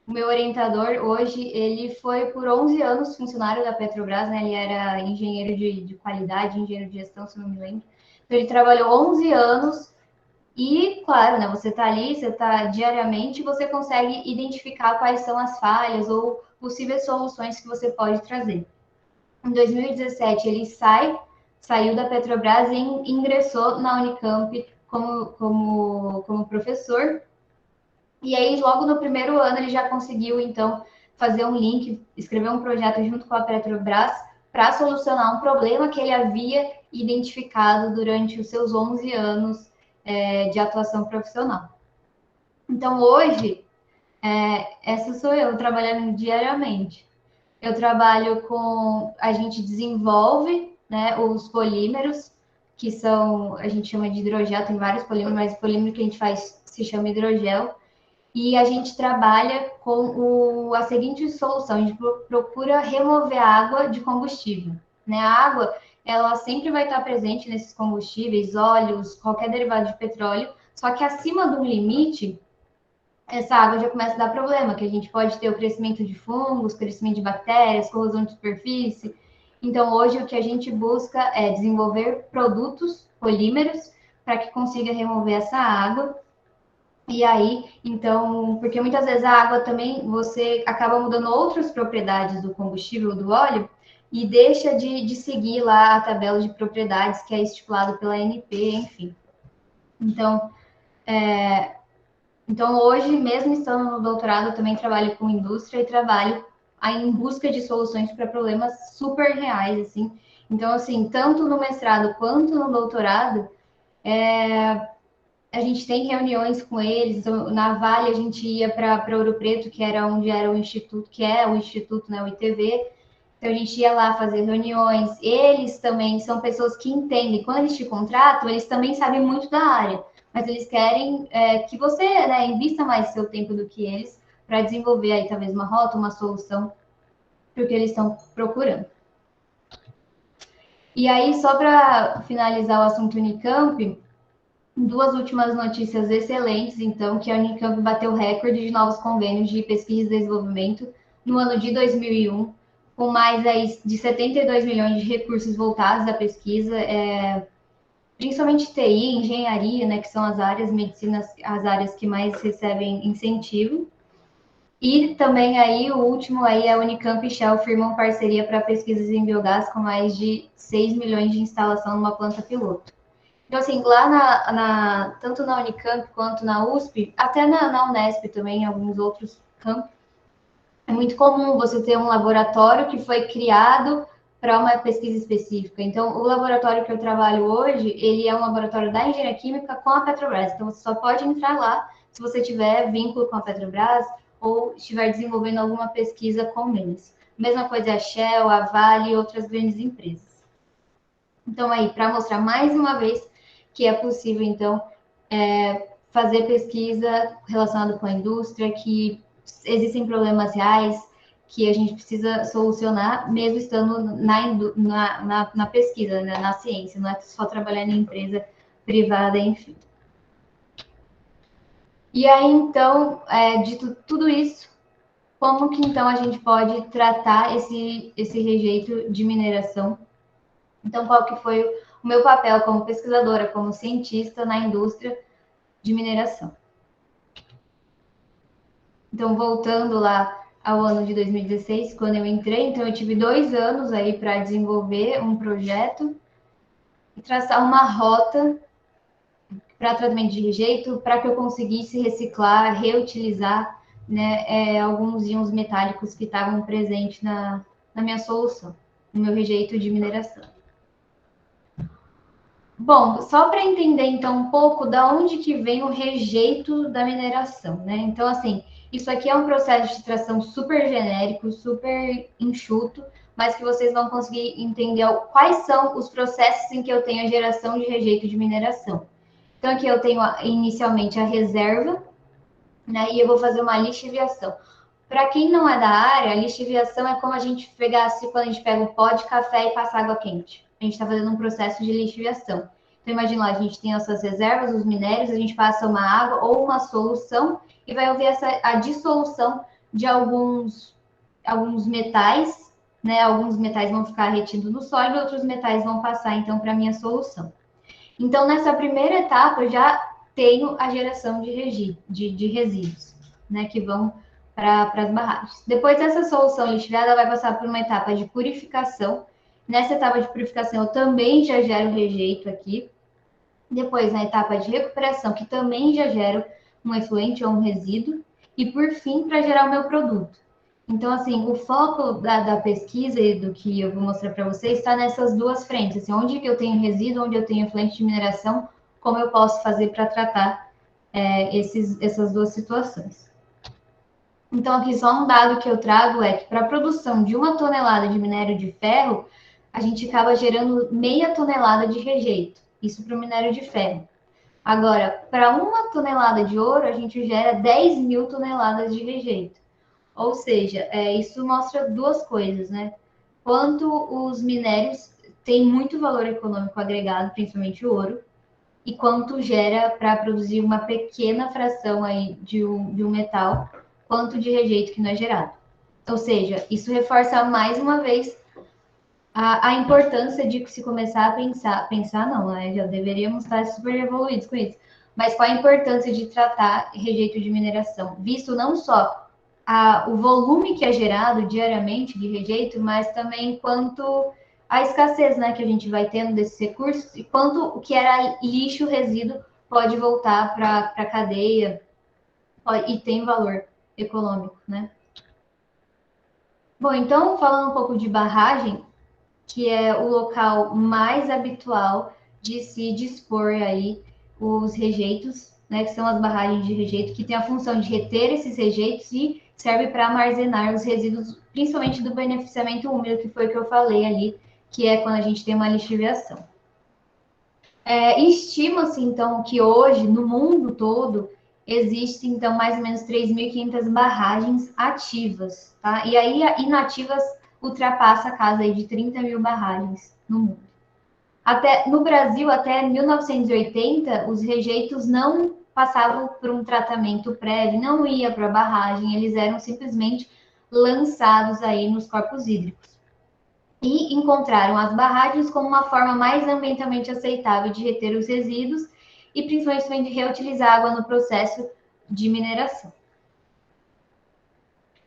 O meu orientador, hoje, ele foi por 11 anos funcionário da Petrobras, né? Ele era engenheiro de qualidade, engenheiro de gestão, se não me lembro. Então, ele trabalhou 11 anos e, claro, né? Você está ali, você está diariamente, você consegue identificar quais são as falhas ou possíveis soluções que você pode trazer. Em 2017, ele saiu da Petrobras e ingressou na Unicamp como professor. E aí, logo no primeiro ano, ele já conseguiu, então, fazer um link, escrever um projeto junto com a Petrobras para solucionar um problema que ele havia identificado durante os seus 11 anos de atuação profissional. Então, hoje, Essa sou eu, trabalhando diariamente. Eu trabalho a gente desenvolve, né, os polímeros, que são, a gente chama de hidrogel, tem vários polímeros, mas o polímero que a gente faz se chama hidrogel. E a gente trabalha com a seguinte solução: a gente procura remover a água de combustível. Né? A água, ela sempre vai estar presente nesses combustíveis, óleos, qualquer derivado de petróleo, só que acima de um limite, essa água já começa a dar problema, que a gente pode ter o crescimento de fungos, crescimento de bactérias, corrosão de superfície. Então, hoje, o que a gente busca é desenvolver produtos, polímeros, para que consiga remover essa água. E aí, então, porque muitas vezes a água também, você acaba mudando outras propriedades do combustível, do óleo, e deixa de seguir lá a tabela de propriedades que é estipulado pela ANP, enfim. Então, hoje, mesmo estando no doutorado, eu também trabalho com indústria e trabalho aí em busca de soluções para problemas super reais, assim. Então, assim, tanto no mestrado quanto no doutorado, a gente tem reuniões com eles. Então, na Vale, a gente ia para Ouro Preto, que era onde era o instituto, que é o instituto, né, o ITV. Então, a gente ia lá fazer reuniões. Eles também são pessoas que entendem. Quando eles te contratam, eles também sabem muito da área, mas eles querem que você, né, invista mais seu tempo do que eles para desenvolver aí talvez uma rota, uma solução para o que eles estão procurando. E aí, só para finalizar o assunto Unicamp, duas últimas notícias excelentes, então, que a Unicamp bateu recorde de novos convênios de pesquisa e desenvolvimento no ano de 2001, com mais aí de 72 milhões de recursos voltados à pesquisa, principalmente TI, engenharia, né, que são as áreas medicinas, as áreas que mais recebem incentivo. E também aí, o último aí, a Unicamp e Shell firmam parceria para pesquisas em biogás com mais de 6 milhões de instalação numa planta piloto. Então, assim, lá tanto na Unicamp quanto na USP, até na Unesp também, em alguns outros campos, é muito comum você ter um laboratório que foi criado para uma pesquisa específica. Então, o laboratório que eu trabalho hoje, ele é um laboratório da engenharia química com a Petrobras. Então, você só pode entrar lá se você tiver vínculo com a Petrobras ou estiver desenvolvendo alguma pesquisa com eles. Mesma coisa a Shell, a Vale e outras grandes empresas. Então, aí, para mostrar mais uma vez que é possível, então, fazer pesquisa relacionada com a indústria, que existem problemas reais que a gente precisa solucionar, mesmo estando na pesquisa, né, na ciência, não é só trabalhar em empresa privada, enfim. E aí, então, dito tudo isso, como que, então, a gente pode tratar esse rejeito de mineração? Então, qual que foi o meu papel como pesquisadora, como cientista na indústria de mineração? Então, voltando lá ao ano de 2016, quando eu entrei, então eu tive 2 anos aí para desenvolver um projeto e traçar uma rota para tratamento de rejeito, para que eu conseguisse reciclar, reutilizar, né, alguns íons metálicos que estavam presentes na minha solução, no meu rejeito de mineração. Bom, só para entender então um pouco da onde que vem o rejeito da mineração, né? Então, assim, isso aqui é um processo de extração super genérico, super enxuto, mas que vocês vão conseguir entender quais são os processos em que eu tenho a geração de rejeito de mineração. Então, aqui eu tenho inicialmente a reserva, né? E eu vou fazer uma lixiviação. Para quem não é da área, a lixiviação é como a gente pegasse quando a gente pega um pó de café e passa água quente. A gente está fazendo um processo de lixiviação. Então, imagina lá, a gente tem nossas reservas, os minérios, a gente passa uma água ou uma solução e vai ouvir a dissolução de alguns metais, né? Alguns metais vão ficar retidos no sólido, outros metais vão passar, então, para a minha solução. Então, nessa primeira etapa, eu já tenho a geração de resíduos, né? Que vão para as barragens. Depois dessa solução lixiviada, ela vai passar por uma etapa de purificação. Nessa etapa de purificação, eu também já gero rejeito aqui. Depois, na etapa de recuperação, que também já gero um efluente ou um resíduo. E, por fim, para gerar o meu produto. Então, assim, o foco da pesquisa e do que eu vou mostrar para vocês está nessas duas frentes. Assim, onde que eu tenho resíduo, onde eu tenho efluente de mineração, como eu posso fazer para tratar essas duas situações. Então, aqui só um dado que eu trago é que para a produção de 1 tonelada de minério de ferro, a gente acaba gerando meia tonelada de rejeito. Isso para o minério de ferro. Agora, para 1 tonelada de ouro, a gente gera 10.000 toneladas de rejeito. Ou seja, isso mostra duas coisas, né? Quanto os minérios têm muito valor econômico agregado, principalmente o ouro, e quanto gera para produzir uma pequena fração aí de um metal, quanto de rejeito que não é gerado. Ou seja, isso reforça mais uma vez a importância de se começar a pensar não, né? Já deveríamos estar super evoluídos com isso. Mas qual a importância de tratar rejeito de mineração? Visto não só o volume que é gerado diariamente de rejeito, mas também quanto a escassez, né, que a gente vai tendo desses recursos e quanto o que era lixo, resíduo, pode voltar para a cadeia e tem valor econômico, né? Bom, então, falando um pouco de barragem, que é o local mais habitual de se dispor aí os rejeitos, né, que são as barragens de rejeito, que tem a função de reter esses rejeitos e serve para armazenar os resíduos, principalmente do beneficiamento úmido, que foi o que eu falei ali, que é quando a gente tem uma lixiviação. Estima-se, então, que hoje, no mundo todo, existem, então, mais ou menos 3.500 barragens ativas, tá? E aí, inativas ultrapassa a casa aí de 30.000 barragens no mundo. No Brasil, até 1980, os rejeitos não passavam por um tratamento prévio, não ia para a barragem, eles eram simplesmente lançados aí nos corpos hídricos. E encontraram as barragens como uma forma mais ambientalmente aceitável de reter os resíduos e principalmente de reutilizar água no processo de mineração.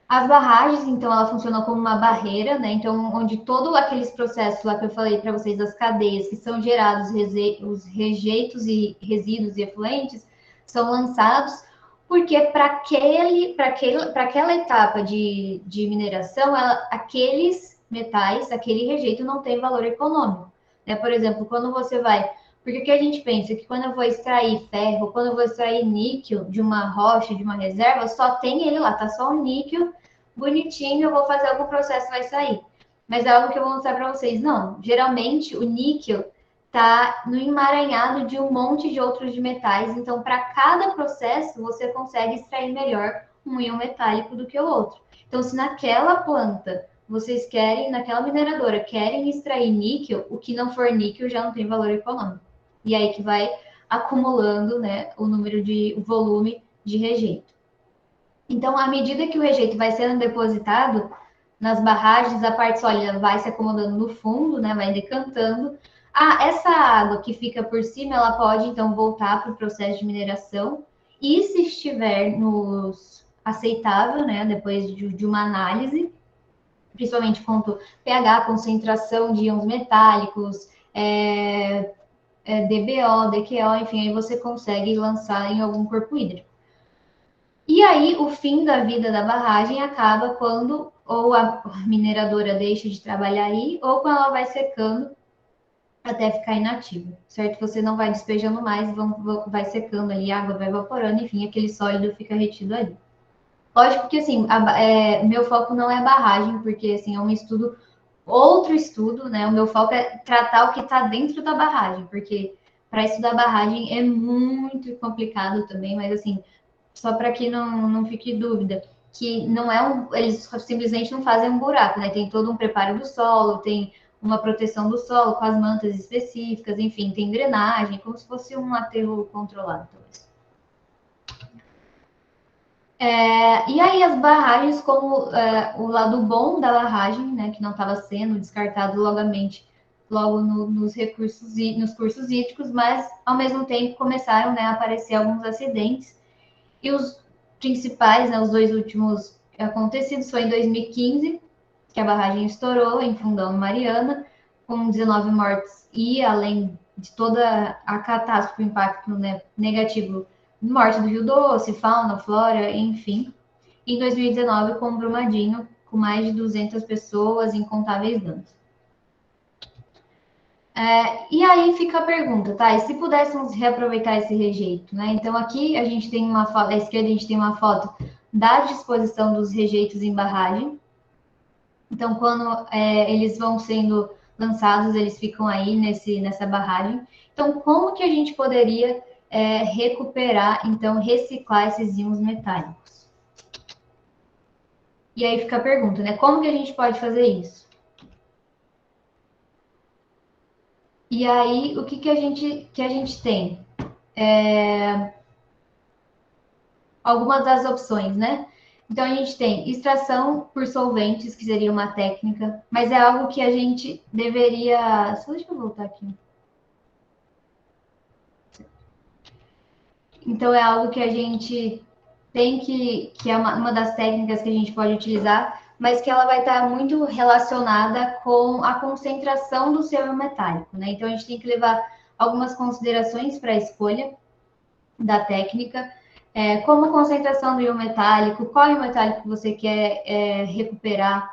As barragens, então, ela funciona como uma barreira, né? Então, onde todos aqueles processos lá que eu falei para vocês, das cadeias que são gerados, os rejeitos e resíduos e efluentes, são lançados, porque para aquela etapa de mineração, aqueles metais, aquele rejeito não tem valor econômico. Né? Por exemplo, quando você vai. Porque o que a gente pensa que quando eu vou extrair ferro, quando eu vou extrair níquel de uma rocha, de uma reserva, só tem ele lá, tá só o níquel bonitinho, eu vou fazer algum processo, vai sair. Mas é algo que eu vou mostrar para vocês. Não, geralmente o níquel está no emaranhado de um monte de outros de metais. Então, para cada processo, você consegue extrair melhor um íon metálico do que o outro. Então, se naquela planta vocês querem, naquela mineradora, querem extrair níquel, o que não for níquel já não tem valor econômico. E aí que vai acumulando, né, o volume de rejeito. Então, à medida que o rejeito vai sendo depositado nas barragens, a parte sólida vai se acomodando no fundo, né, vai decantando. Essa água que fica por cima, ela pode, então, voltar para o processo de mineração. E se estiver aceitável, né, depois de uma análise, principalmente quanto pH, concentração de íons metálicos, DBO, DQO, enfim, aí você consegue lançar em algum corpo hídrico. E aí, o fim da vida da barragem acaba quando ou a mineradora deixa de trabalhar aí, ou quando ela vai secando até ficar inativa, certo? Você não vai despejando mais, vai secando ali, a água vai evaporando, enfim, aquele sólido fica retido ali. Lógico que, assim, meu foco não é barragem, porque, assim, é um estudo, outro estudo, né? O meu foco é tratar o que está dentro da barragem, porque para estudar barragem é muito complicado também, mas, assim, só para que não fique dúvida, que não eles simplesmente não fazem um buraco, né? Tem todo um preparo do solo, tem uma proteção do solo com as mantas específicas, enfim, tem drenagem, como se fosse um aterro controlado. E aí as barragens, como o lado bom da barragem, né, que não estava sendo descartado logo nos cursos hídricos, mas ao mesmo tempo começaram, né, a aparecer alguns acidentes. E os principais, né, os dois últimos acontecidos, foi em 2015, que a barragem estourou em Fundão Mariana, com 19 mortes e além de toda a catástrofe, o impacto, né, negativo, morte do Rio Doce, fauna, flora, enfim. Em 2019, com Brumadinho, com mais de 200 pessoas, incontáveis danos. E aí fica a pergunta, tá? E se pudéssemos reaproveitar esse rejeito, né? Então aqui a gente tem uma foto, à esquerda a gente tem uma foto da disposição dos rejeitos em barragem. Então, quando eles vão sendo lançados, eles ficam aí nessa barragem. Então, como que a gente poderia recuperar, então, reciclar esses íons metálicos? E aí fica a pergunta, né? Como que a gente pode fazer isso? E aí, o que a gente tem? Algumas das opções, né? Então, a gente tem extração por solventes, que seria uma técnica, mas é algo que a gente deveria... Só deixa eu voltar aqui. Então, é algo que a gente tem que é uma das técnicas que a gente pode utilizar, mas que ela vai estar muito relacionada com a concentração do seu íon metálico, né? Então, a gente tem que levar algumas considerações para a escolha da técnica, como a concentração do íon metálico, qual íon metálico você quer recuperar,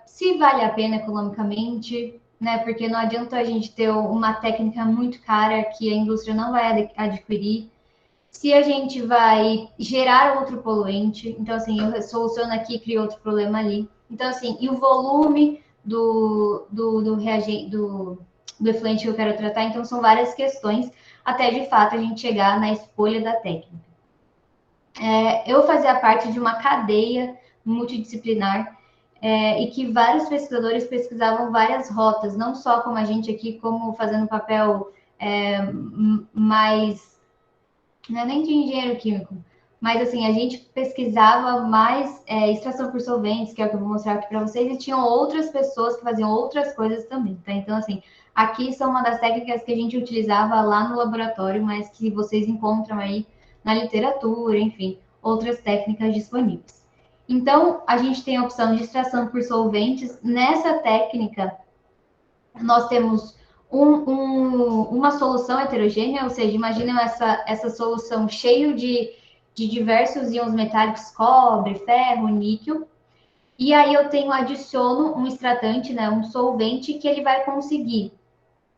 se vale a pena economicamente, né? Porque não adianta a gente ter uma técnica muito cara que a indústria não vai adquirir. Se a gente vai gerar outro poluente, então assim, eu soluciono aqui e crio outro problema ali. Então, assim, e o volume do reagente, do efluente que eu quero tratar, então são várias questões, até de fato a gente chegar na escolha da técnica. Eu fazia parte de uma cadeia multidisciplinar e que vários pesquisadores pesquisavam várias rotas, não só como a gente aqui, como fazendo papel mais... Não é nem de engenheiro químico, mas assim, a gente pesquisava mais extração por solventes, que é o que eu vou mostrar aqui para vocês, e tinham outras pessoas que faziam outras coisas também, tá? Então, assim, aqui são uma das técnicas que a gente utilizava lá no laboratório, mas que vocês encontram aí na literatura, enfim, outras técnicas disponíveis. Então, a gente tem a opção de extração por solventes. Nessa técnica, nós temos uma solução heterogênea, ou seja, imaginem essa solução cheia de diversos íons metálicos, cobre, ferro, níquel, e aí eu adiciono um extratante, né, um solvente, que ele vai conseguir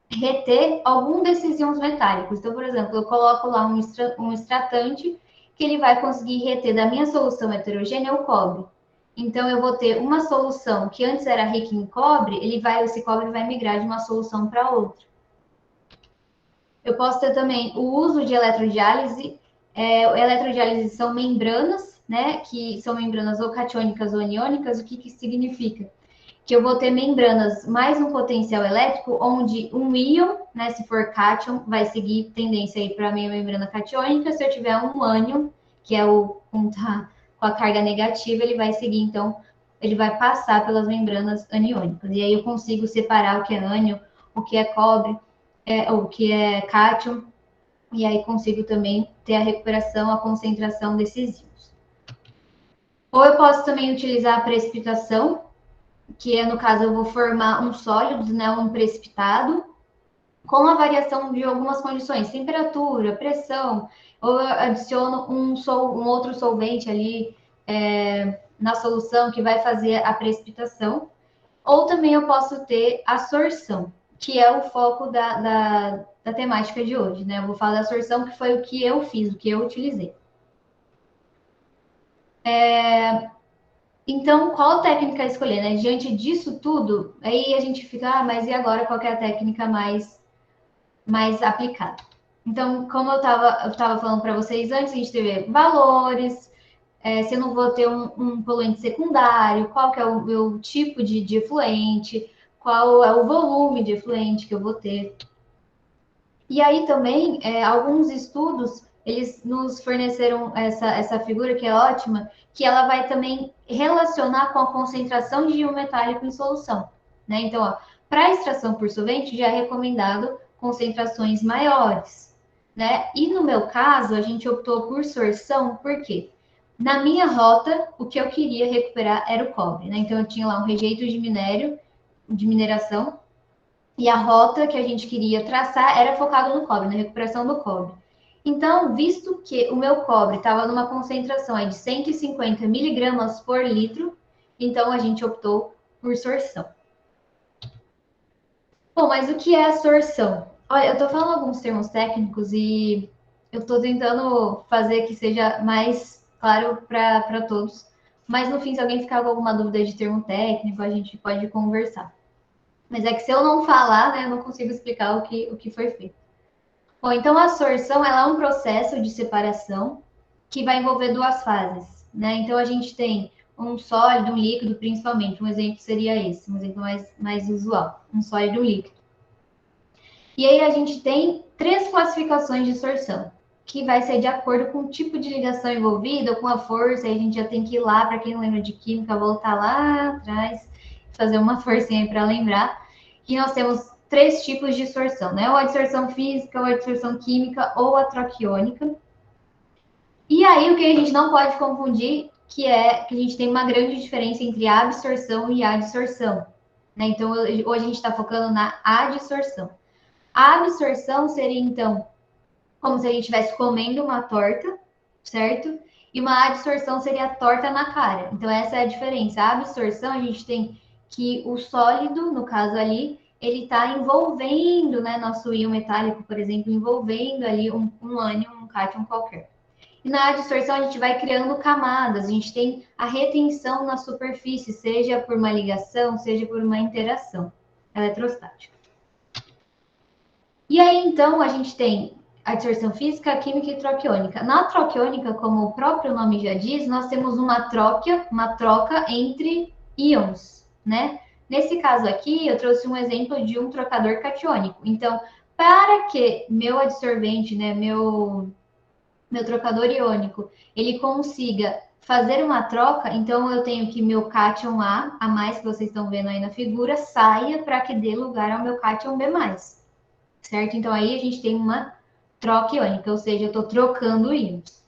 reter algum desses íons metálicos. Então, por exemplo, eu coloco lá um extratante que ele vai conseguir reter da minha solução heterogênea o cobre. Então, eu vou ter uma solução que antes era rica em cobre, esse cobre vai migrar de uma solução para outra. Eu posso ter também o uso de eletrodiálise. Eletrodiálise são membranas, né? Que são membranas ou catiônicas ou aniônicas. O que significa? Que eu vou ter membranas mais um potencial elétrico, onde um íon, né? Se for cátion, vai seguir tendência aí para a minha membrana catiônica. Se eu tiver um ânion, que é com a carga negativa, ele vai seguir, então, ele vai passar pelas membranas aniônicas. E aí eu consigo separar o que é ânion, o que é cobre, o que é cátion, e aí consigo também ter a recuperação, a concentração desses íons. Ou eu posso também utilizar a precipitação, que no caso eu vou formar um sólido, né, um precipitado, com a variação de algumas condições, temperatura, pressão, ou eu adiciono um outro solvente ali na solução que vai fazer a precipitação, ou também eu posso ter a sorção, que é o foco da temática de hoje, né? Eu vou falar da sorção, que foi o que eu fiz, o que eu utilizei. Então, qual técnica escolher, né? Diante disso tudo, aí a gente fica, mas e agora qual que é a técnica mais aplicada? Então, como eu estava falando para vocês antes, a gente teve valores, se eu não vou ter um poluente secundário, qual que é o meu tipo de efluente, qual é o volume de efluente que eu vou ter. E aí também, alguns estudos, eles nos forneceram essa figura que é ótima, que ela vai também relacionar com a concentração de íon metálico em solução, né? Então, para extração por solvente, já é recomendado concentrações maiores, né? E no meu caso, a gente optou por sorção, por quê? Na minha rota, o que eu queria recuperar era o cobre, né? Então, eu tinha lá um rejeito de mineração, e a rota que a gente queria traçar era focada no cobre, na recuperação do cobre. Então, visto que o meu cobre estava numa concentração aí de 150 miligramas por litro, então a gente optou por sorção. Bom, mas o que é a sorção? Olha, eu estou falando alguns termos técnicos e eu estou tentando fazer que seja mais claro para todos. Mas no fim, se alguém ficar com alguma dúvida de termo técnico, a gente pode conversar. Mas é que se eu não falar, né, eu não consigo explicar o que foi feito. Bom, então a sorção ela é um processo de separação que vai envolver duas fases, né? Então a gente tem um sólido, um líquido, principalmente. Um exemplo seria esse, um exemplo mais usual, um sólido e um líquido. E aí a gente tem 3 classificações de sorção, que vai ser de acordo com o tipo de ligação envolvida, com a força, aí a gente já tem que ir lá, para quem não lembra de química, voltar lá atrás, fazer uma forcinha para lembrar. E nós temos 3 tipos de sorção, né? Ou a dissorção física, ou a dissorção química, ou a troquiônica. E aí o que a gente não pode confundir, que é que a gente tem uma grande diferença entre a absorção e a adsorção, né? Então, hoje a gente está focando na adsorção. A absorção seria, então, como se a gente estivesse comendo uma torta, certo? E uma adsorção seria a torta na cara. Então, essa é a diferença. A absorção, a gente tem que o sólido, no caso ali, ele está envolvendo, né, nosso íon metálico, por exemplo, envolvendo ali um ânion, um cátion qualquer. E na adsorção, a gente vai criando camadas, a gente tem a retenção na superfície, seja por uma ligação, seja por uma interação eletrostática. E aí, então, a gente tem a dissorção física, química e troquiônica. Na troquiônica, como o próprio nome já diz, nós temos uma troca entre íons, né? Nesse caso aqui, eu trouxe um exemplo de um trocador catiônico. Então, para que meu adsorvente, né, meu trocador iônico, ele consiga fazer uma troca, então eu tenho que meu cátion A mais que vocês estão vendo aí na figura, saia para que dê lugar ao meu cátion B+, certo? Então aí a gente tem uma troca iônica, ou seja, eu estou trocando íons.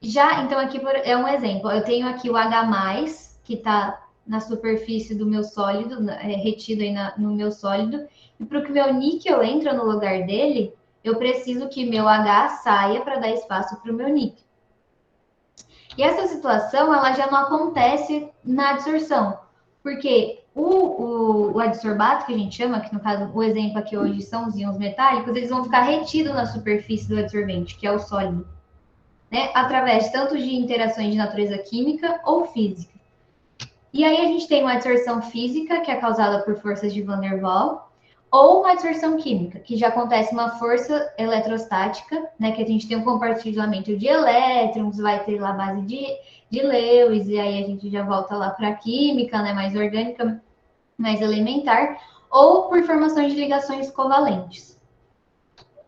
Já, então aqui é um exemplo, eu tenho aqui o H+, que está na superfície do meu sólido, retido aí no meu sólido, e para que o meu níquel entre no lugar dele, eu preciso que meu H saia para dar espaço para o meu níquel. E essa situação, ela já não acontece na adsorção, porque o adsorbato, que a gente chama, que no caso, o exemplo aqui hoje são os íons metálicos, eles vão ficar retidos na superfície do adsorvente, que é o sólido, né? Através tanto de interações de natureza química ou física. E aí a gente tem uma adsorção física, que é causada por forças de Van der Waals, ou uma adsorção química, que já acontece uma força eletrostática, né, que a gente tem um compartilhamento de elétrons, vai ter lá a base de Lewis, e aí a gente já volta lá para a química, né, mais orgânica, mais elementar, ou por formações de ligações covalentes.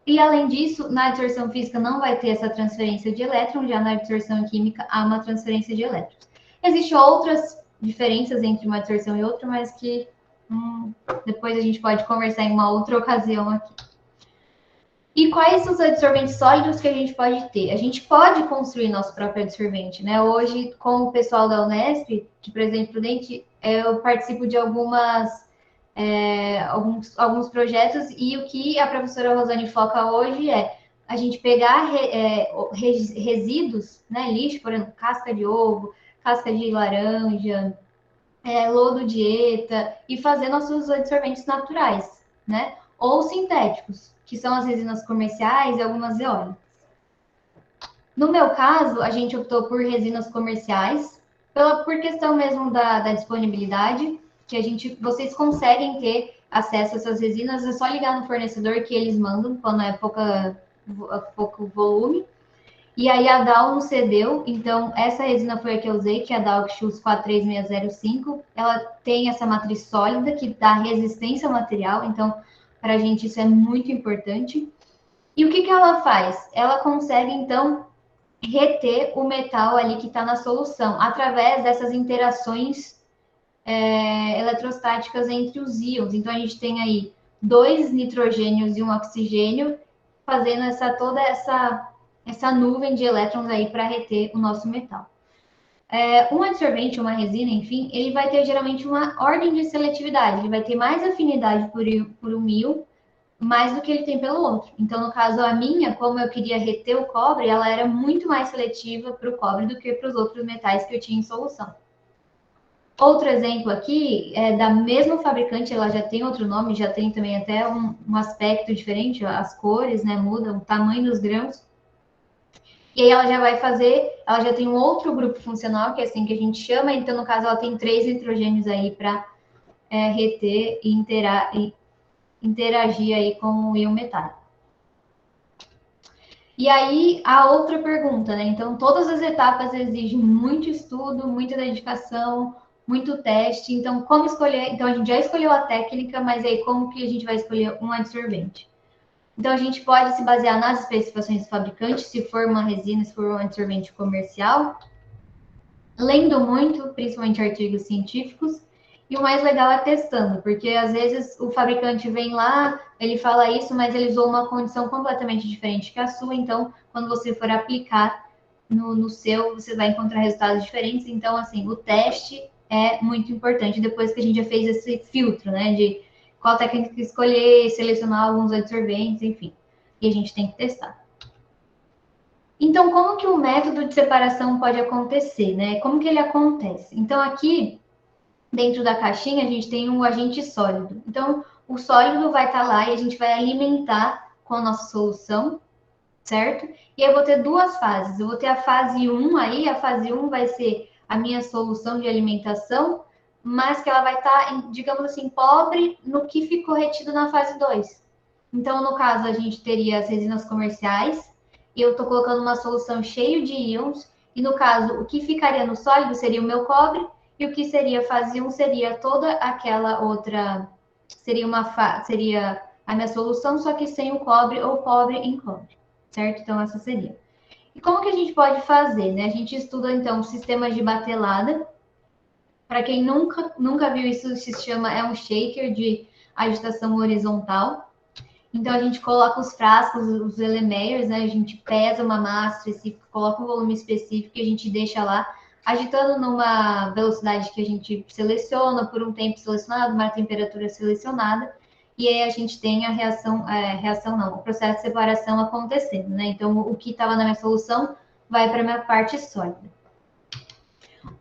E além disso, na adsorção física não vai ter essa transferência de elétrons, já na adsorção química há uma transferência de elétrons. Existem outras diferenças entre uma adsorção e outra, mas que depois a gente pode conversar em uma outra ocasião aqui. E quais os adsorventes sólidos que a gente pode ter? A gente pode construir nosso próprio adsorvente, né? Hoje, com o pessoal da Unesp, que Presidente Prudente, eu participo de alguns projetos, e o que a professora Rosane foca hoje é a gente pegar resíduos, né, lixo, por exemplo, casca de ovo, casca de laranja, lodo de ETA, e fazer nossos adsorventes naturais, né? Ou sintéticos, que são as resinas comerciais e algumas eólicas. No meu caso, a gente optou por resinas comerciais, por questão mesmo da disponibilidade, que vocês conseguem ter acesso a essas resinas, é só ligar no fornecedor que eles mandam, quando é pouco volume. E aí a Dow nos cedeu, então essa resina foi a que eu usei, que é a Dow Shoes 43605. Ela tem essa matriz sólida que dá resistência ao material, então para a gente isso é muito importante. E o que ela faz? Ela consegue então reter o metal ali que está na solução, através dessas interações eletrostáticas entre os íons. Então a gente tem aí 2 nitrogênios e um oxigênio fazendo toda essa nuvem de elétrons aí para reter o nosso metal. Um adsorvente, uma resina, enfim, ele vai ter geralmente uma ordem de seletividade, ele vai ter mais afinidade por um íon, mais do que ele tem pelo outro. Então, no caso, a minha, como eu queria reter o cobre, ela era muito mais seletiva para o cobre do que para os outros metais que eu tinha em solução. Outro exemplo aqui é da mesma fabricante, ela já tem outro nome, já tem também até um aspecto diferente, as cores, né, mudam, o tamanho dos grãos. E aí ela já vai fazer, ela já tem um outro grupo funcional, que é assim que a gente chama, então no caso ela tem 3 nitrogênios aí para reter e interagir aí com o íon metálico. E aí a outra pergunta, né? Então todas as etapas exigem muito estudo, muita dedicação, muito teste. Então como escolher? Então a gente já escolheu a técnica, mas aí como que a gente vai escolher um adsorvente? Então, a gente pode se basear nas especificações do fabricante, se for uma resina, se for um adsorvente comercial, lendo muito, principalmente artigos científicos, e o mais legal é testando, porque às vezes o fabricante vem lá, ele fala isso, mas ele usou uma condição completamente diferente que a sua, então, quando você for aplicar no seu, você vai encontrar resultados diferentes. Então, assim, o teste é muito importante depois que a gente já fez esse filtro, né, de qual técnica escolher, selecionar alguns adsorventes, enfim. E a gente tem que testar. Então, como que o método de separação pode acontecer, né? Como que ele acontece? Então, aqui, dentro da caixinha, a gente tem um agente sólido. Então, o sólido vai estar lá e a gente vai alimentar com a nossa solução, certo? E eu vou ter duas fases. Eu vou ter a fase 1 aí, a fase 1 vai ser a minha solução de alimentação, mas que ela vai estar, digamos assim, pobre no que ficou retido na fase 2. Então, no caso, a gente teria as resinas comerciais, e eu estou colocando uma solução cheia de íons, e no caso, o que ficaria no sólido seria o meu cobre, e o que seria fase 1 seria toda aquela outra, seria a minha solução, só que sem o cobre ou cobre em cobre, certo? Então, essa seria. E como que a gente pode fazer, né? A gente estuda, então, sistemas de batelada. Para quem nunca viu isso, se chama, é um shaker de agitação horizontal. Então, a gente coloca os frascos, os Erlenmeyers, né? A gente pesa uma massa específica, coloca um volume específico e a gente deixa lá agitando numa velocidade que a gente seleciona por um tempo selecionado, uma temperatura selecionada, e aí a gente tem a reação não, o processo de separação acontecendo, né? Então, o que estava na minha solução vai para a minha parte sólida.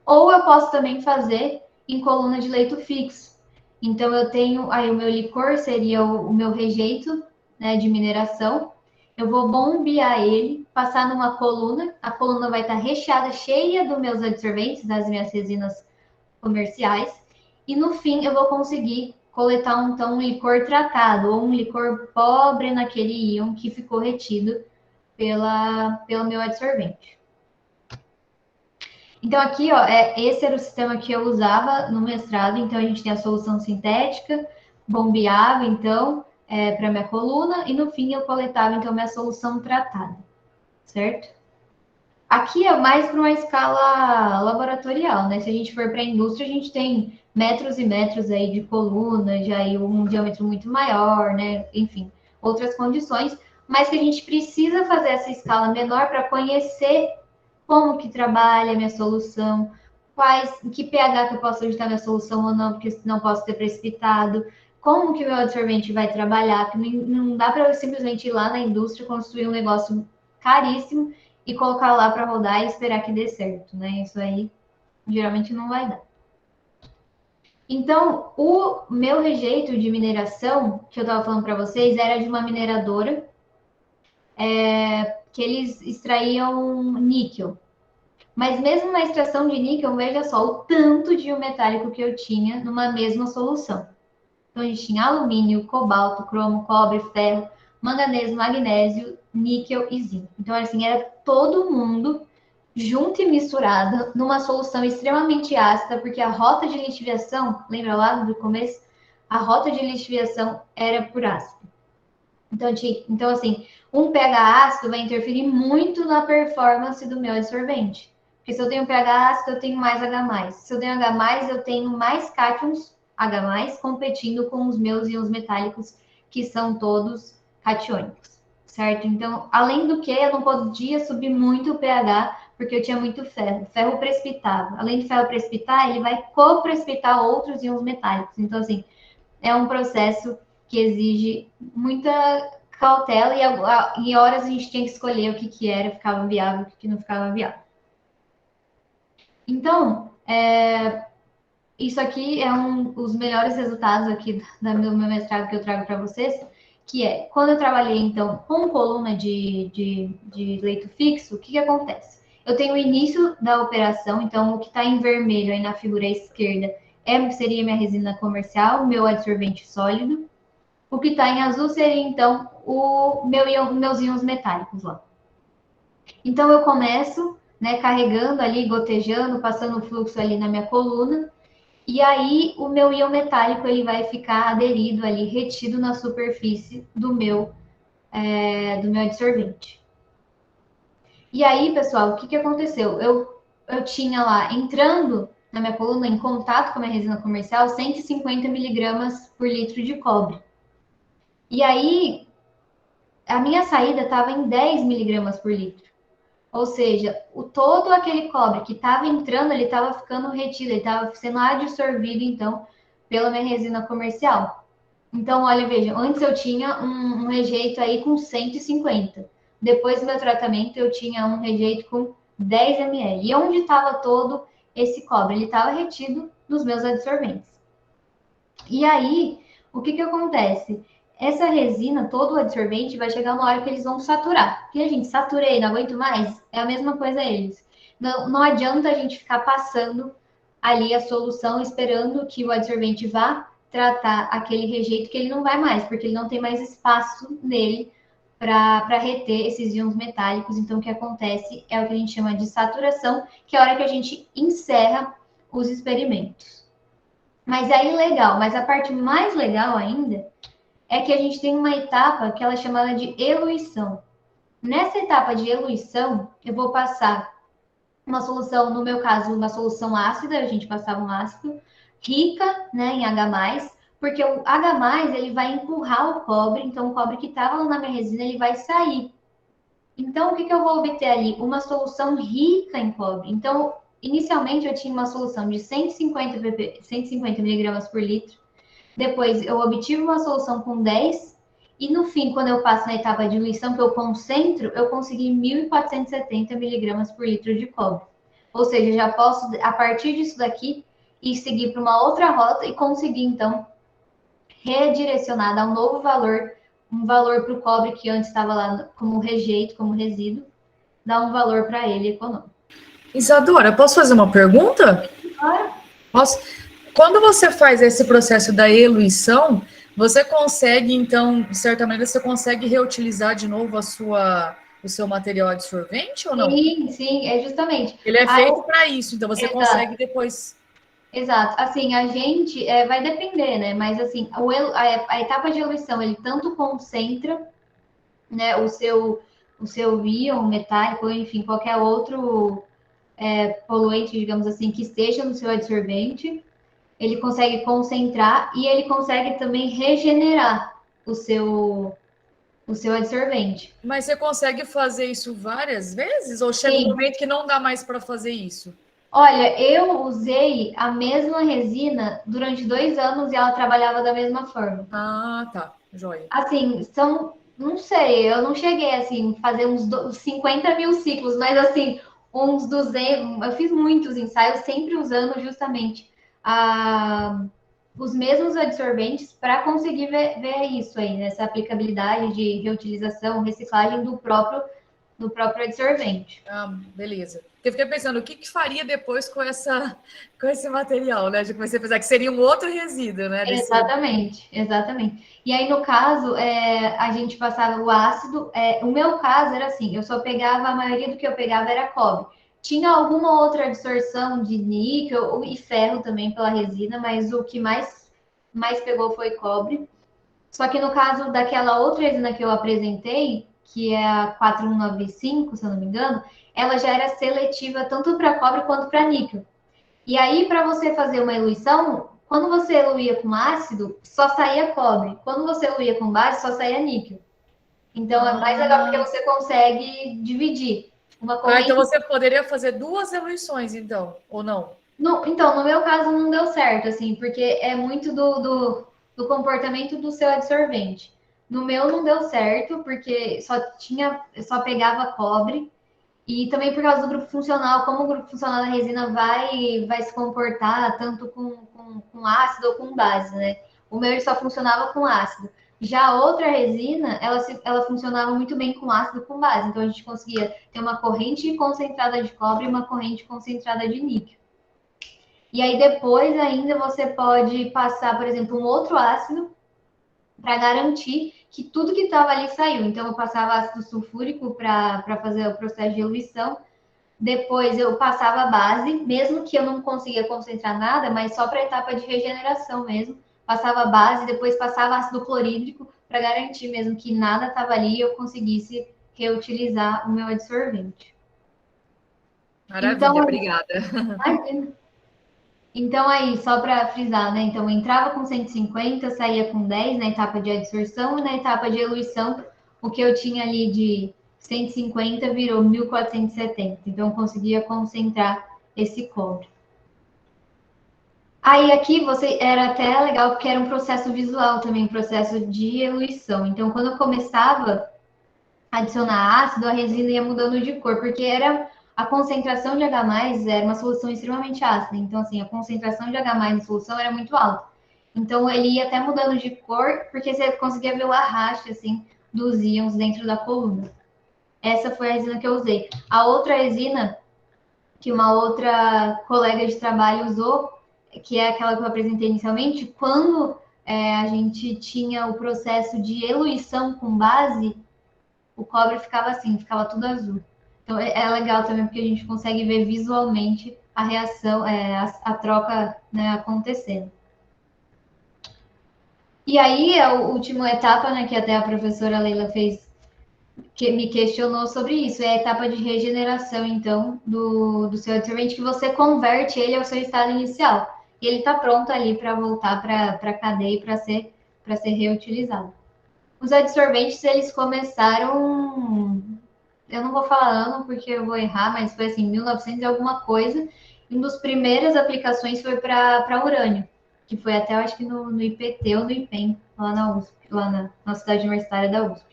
Ou eu posso também fazer em coluna de leito fixo. Então, eu tenho aí o meu licor, seria o meu rejeito, né, de mineração. Eu vou bombear ele, passar numa coluna. A coluna vai estar recheada, cheia dos meus adsorventes, das minhas resinas comerciais. E no fim, eu vou conseguir coletar então um licor tratado, ou um licor pobre naquele íon que ficou retido pelo meu adsorvente. Então, aqui, ó, esse era o sistema que eu usava no mestrado. Então, a gente tem a solução sintética, bombeava, então, para minha coluna, e no fim eu coletava, então, minha solução tratada, certo? Aqui é mais para uma escala laboratorial, né? Se a gente for para a indústria, a gente tem metros e metros aí de coluna, já aí um diâmetro muito maior, né? Enfim, outras condições, mas que a gente precisa fazer essa escala menor para conhecer como que trabalha a minha solução, que pH que eu posso agitar minha solução ou não, porque não posso ter precipitado, como que o meu absorvente vai trabalhar, que não dá para eu simplesmente ir lá na indústria, construir um negócio caríssimo e colocar lá para rodar e esperar que dê certo, né? Isso aí geralmente não vai dar. Então, o meu rejeito de mineração, que eu estava falando para vocês, era de uma mineradora que eles extraíam níquel. Mas mesmo na extração de níquel, veja só o tanto de metálico que eu tinha numa mesma solução. Então, a gente tinha alumínio, cobalto, cromo, cobre, ferro, manganês, magnésio, níquel e zinco. Então, assim, era todo mundo junto e misturado numa solução extremamente ácida, porque a rota de lixiviação, lembra lá do começo? A rota de lixiviação era por ácido. Então, assim, um pH ácido vai interferir muito na performance do meu adsorvente. Porque se eu tenho pH ácido, eu tenho mais H+. Se eu tenho H+, eu tenho mais cátions H+, competindo com os meus íons metálicos, que são todos catiônicos, certo? Então, além do que, eu não podia subir muito o pH, porque eu tinha muito ferro. Ferro precipitava. Além de ferro precipitar, ele vai coprecipitar outros íons metálicos. Então, assim, é um processo que exige muita cautela e horas a gente tinha que escolher o que era, ficava viável, o que não ficava viável. Então, isso aqui é os melhores resultados aqui do meu mestrado que eu trago para vocês, que é, quando eu trabalhei, então, com coluna de leito fixo, o que acontece? Eu tenho o início da operação, então, o que está em vermelho aí na figura esquerda seria minha resina comercial, meu adsorvente sólido. O que está em azul seria, então, meus íons metálicos lá. Então, eu começo, né, carregando ali, gotejando, passando o fluxo ali na minha coluna, e aí o meu íon metálico ele vai ficar aderido ali, retido na superfície do meu adsorvente. E aí, pessoal, o que aconteceu? Eu tinha lá, entrando na minha coluna, em contato com a minha resina comercial, 150 miligramas por litro de cobre. E aí, a minha saída estava em 10 miligramas por litro. Ou seja, todo aquele cobre que estava entrando, ele estava ficando retido, ele estava sendo absorvido, então, pela minha resina comercial. Então, olha, veja, antes eu tinha um rejeito aí com 150. Depois do meu tratamento, eu tinha um rejeito com 10 ml. E onde estava todo esse cobre? Ele estava retido nos meus adsorventes. E aí, o que acontece? Essa resina, todo o adsorvente, vai chegar uma hora que eles vão saturar. Porque a gente saturei, não aguento mais, é a mesma coisa eles. Não adianta a gente ficar passando ali a solução, esperando que o adsorvente vá tratar aquele rejeito, que ele não vai mais, porque ele não tem mais espaço nele para reter esses íons metálicos. Então, o que acontece é o que a gente chama de saturação, que é a hora que a gente encerra os experimentos. Mas aí, legal, mas a parte mais legal ainda é que a gente tem uma etapa que ela é chamada de eluição. Nessa etapa de eluição, eu vou passar uma solução, no meu caso, uma solução ácida, a gente passava um ácido, rica, né, em H+, porque o H+, ele vai empurrar o cobre, então o cobre que estava na minha resina, ele vai sair. Então, o que eu vou obter ali? Uma solução rica em cobre. Então, inicialmente, eu tinha uma solução de 150 miligramas por litro, depois eu obtive uma solução com 10, e no fim, quando eu passo na etapa de diluição, que eu concentro, eu consegui 1.470 miligramas por litro de cobre. Ou seja, já posso, a partir disso daqui, ir seguir para uma outra rota e conseguir, então, redirecionar, dar um novo valor, um valor para o cobre que antes estava lá como rejeito, como resíduo, dar um valor para ele econômico. Isadora, posso fazer uma pergunta? Claro. Posso? Quando você faz esse processo da eluição, você consegue, então, de certa maneira, você consegue reutilizar de novo o seu material adsorvente ou não? Sim, é justamente. Ele é feito para isso, então você consegue depois... Exato. Assim, a gente vai depender, né? Mas assim, a etapa de eluição, ele tanto concentra, né, o seu íon metálico, enfim, qualquer outro poluente, digamos assim, que esteja no seu adsorvente, ele consegue concentrar e ele consegue também regenerar o seu adsorvente. Mas você consegue fazer isso várias vezes? Ou chega um momento que não dá mais para fazer isso? Olha, eu usei a mesma resina durante 2 anos e ela trabalhava da mesma forma. Ah, tá. Joia. Assim, não sei, eu não cheguei assim, fazer uns 50 mil ciclos, mas assim, uns 200, eu fiz muitos ensaios, sempre usando justamente os mesmos adsorventes para conseguir ver isso aí, nessa aplicabilidade de reutilização, reciclagem do próprio adsorvente. Ah, beleza. Eu fiquei pensando, o que faria depois com esse material, né? Já comecei a pensar que seria um outro resíduo, né? Exatamente. E aí, no caso, a gente passava o ácido. O meu caso era assim, eu só pegava, a maioria do que eu pegava era cobre. Tinha alguma outra absorção de níquel e ferro também pela resina, mas o que mais pegou foi cobre. Só que no caso daquela outra resina que eu apresentei, que é a 4195, se eu não me engano, ela já era seletiva tanto para cobre quanto para níquel. E aí, para você fazer uma eluição, quando você eluía com ácido, só saía cobre. Quando você eluía com base, só saía níquel. Então, é mais legal porque você consegue dividir. Uma corrente... então você poderia fazer 2 eluições, então, ou não? Então, no meu caso, não deu certo, assim, porque é muito do comportamento do seu adsorvente. No meu não deu certo, porque só pegava cobre. E também por causa do grupo funcional, como o grupo funcional da resina vai se comportar tanto com ácido ou com base, né? O meu ele só funcionava com ácido. Já a outra resina, ela funcionava muito bem com ácido com base. Então, a gente conseguia ter uma corrente concentrada de cobre e uma corrente concentrada de níquel. E aí, depois ainda, você pode passar, por exemplo, um outro ácido para garantir que tudo que estava ali saiu. Então, eu passava ácido sulfúrico para fazer o processo de eluição. Depois, eu passava a base, mesmo que eu não conseguia concentrar nada, mas só para a etapa de regeneração mesmo. Passava a base, depois passava ácido clorídrico para garantir mesmo que nada estava ali e eu conseguisse reutilizar o meu adsorvente. Maravilha, então, obrigada. Então, aí, só para frisar, né? Então, eu entrava com 150, saía com 10 na etapa de adsorção e na etapa de eluição, o que eu tinha ali de 150 virou 1470. Então, eu conseguia concentrar esse cobre. Aí, aqui, era até legal, porque era um processo visual também, um processo de eluição. Então, quando eu começava a adicionar ácido, a resina ia mudando de cor, porque a concentração de H+, era uma solução extremamente ácida. Então, assim, a concentração de H+ na solução era muito alta. Então, ele ia até mudando de cor, porque você conseguia ver o arraste, assim, dos íons dentro da coluna. Essa foi a resina que eu usei. A outra resina, que uma outra colega de trabalho usou, que é aquela que eu apresentei inicialmente, quando a gente tinha o processo de eluição com base, o cobre ficava assim, ficava tudo azul. Então, é legal também, porque a gente consegue ver visualmente a reação, a troca, né, acontecendo. E aí, a última etapa, né, que até a professora Leila fez, que me questionou sobre isso, é a etapa de regeneração, então, do seu adsorvente, que você converte ele ao seu estado inicial. E ele está pronto ali para voltar para a cadeia e para ser reutilizado. Os adsorventes, eles começaram, eu não vou falar ano porque eu vou errar, mas foi assim, 1900 e alguma coisa. E uma das primeiras aplicações foi para urânio, que foi até, eu acho que no IPT ou no IPEM, lá na USP, lá na cidade universitária da USP.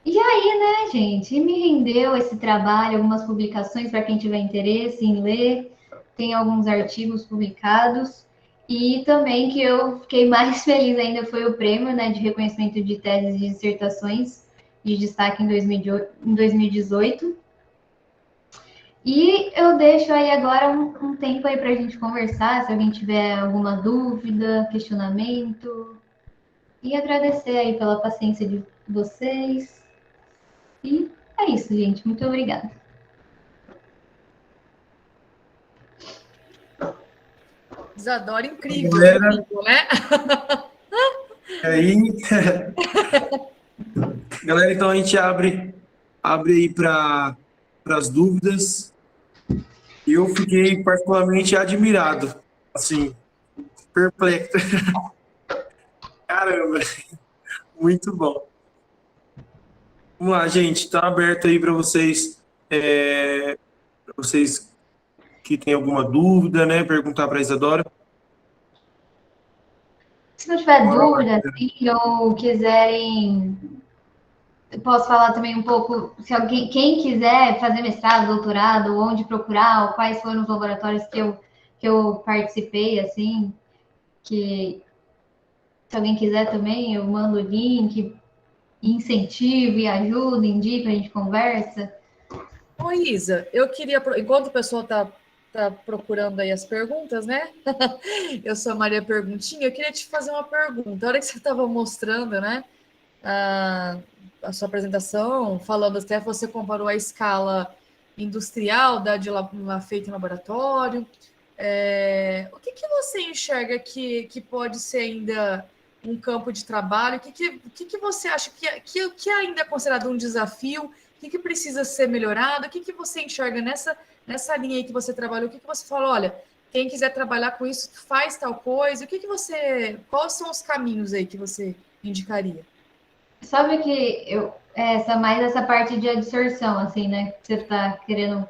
E aí, né, gente, me rendeu esse trabalho, algumas publicações para quem tiver interesse em ler, tem alguns artigos publicados. E também que eu fiquei mais feliz ainda foi o prêmio, né, de reconhecimento de teses e dissertações de destaque em 2018. E eu deixo aí agora um tempo aí para a gente conversar, se alguém tiver alguma dúvida, questionamento. E agradecer aí pela paciência de vocês. E é isso, gente. Muito obrigada. Isadora, incrível, Galera, incrível, né? e aí, galera, então a gente abre aí para as dúvidas. Eu fiquei particularmente admirado, assim, perplexo. Caramba, muito bom. Vamos lá, gente, está aberto aí para vocês, que têm alguma dúvida, né? Perguntar para a Isadora. Se não tiver dúvida, assim, ou quiserem, eu posso falar também um pouco, se alguém, quem quiser fazer mestrado, doutorado, onde procurar, ou quais foram os laboratórios que eu participei, assim, que se alguém quiser também, eu mando o link, incentivo e ajuda, indica, a gente conversa. Ô, Isa, eu queria, enquanto o pessoal está procurando aí as perguntas, né? Eu sou a Maria Perguntinha, eu queria te fazer uma pergunta. A hora que você estava mostrando, né, a sua apresentação, falando até você comparou a escala industrial de lá feita em laboratório. O que você enxerga que pode ser ainda um campo de trabalho? O que você acha que ainda é considerado um desafio? O que precisa ser melhorado? O que você enxerga nessa linha aí que você trabalhou? O que você falou? Olha, quem quiser trabalhar com isso, faz tal coisa. Quais são os caminhos aí que você indicaria? Sabe que mais essa parte de adsorção, assim, né? Você está querendo...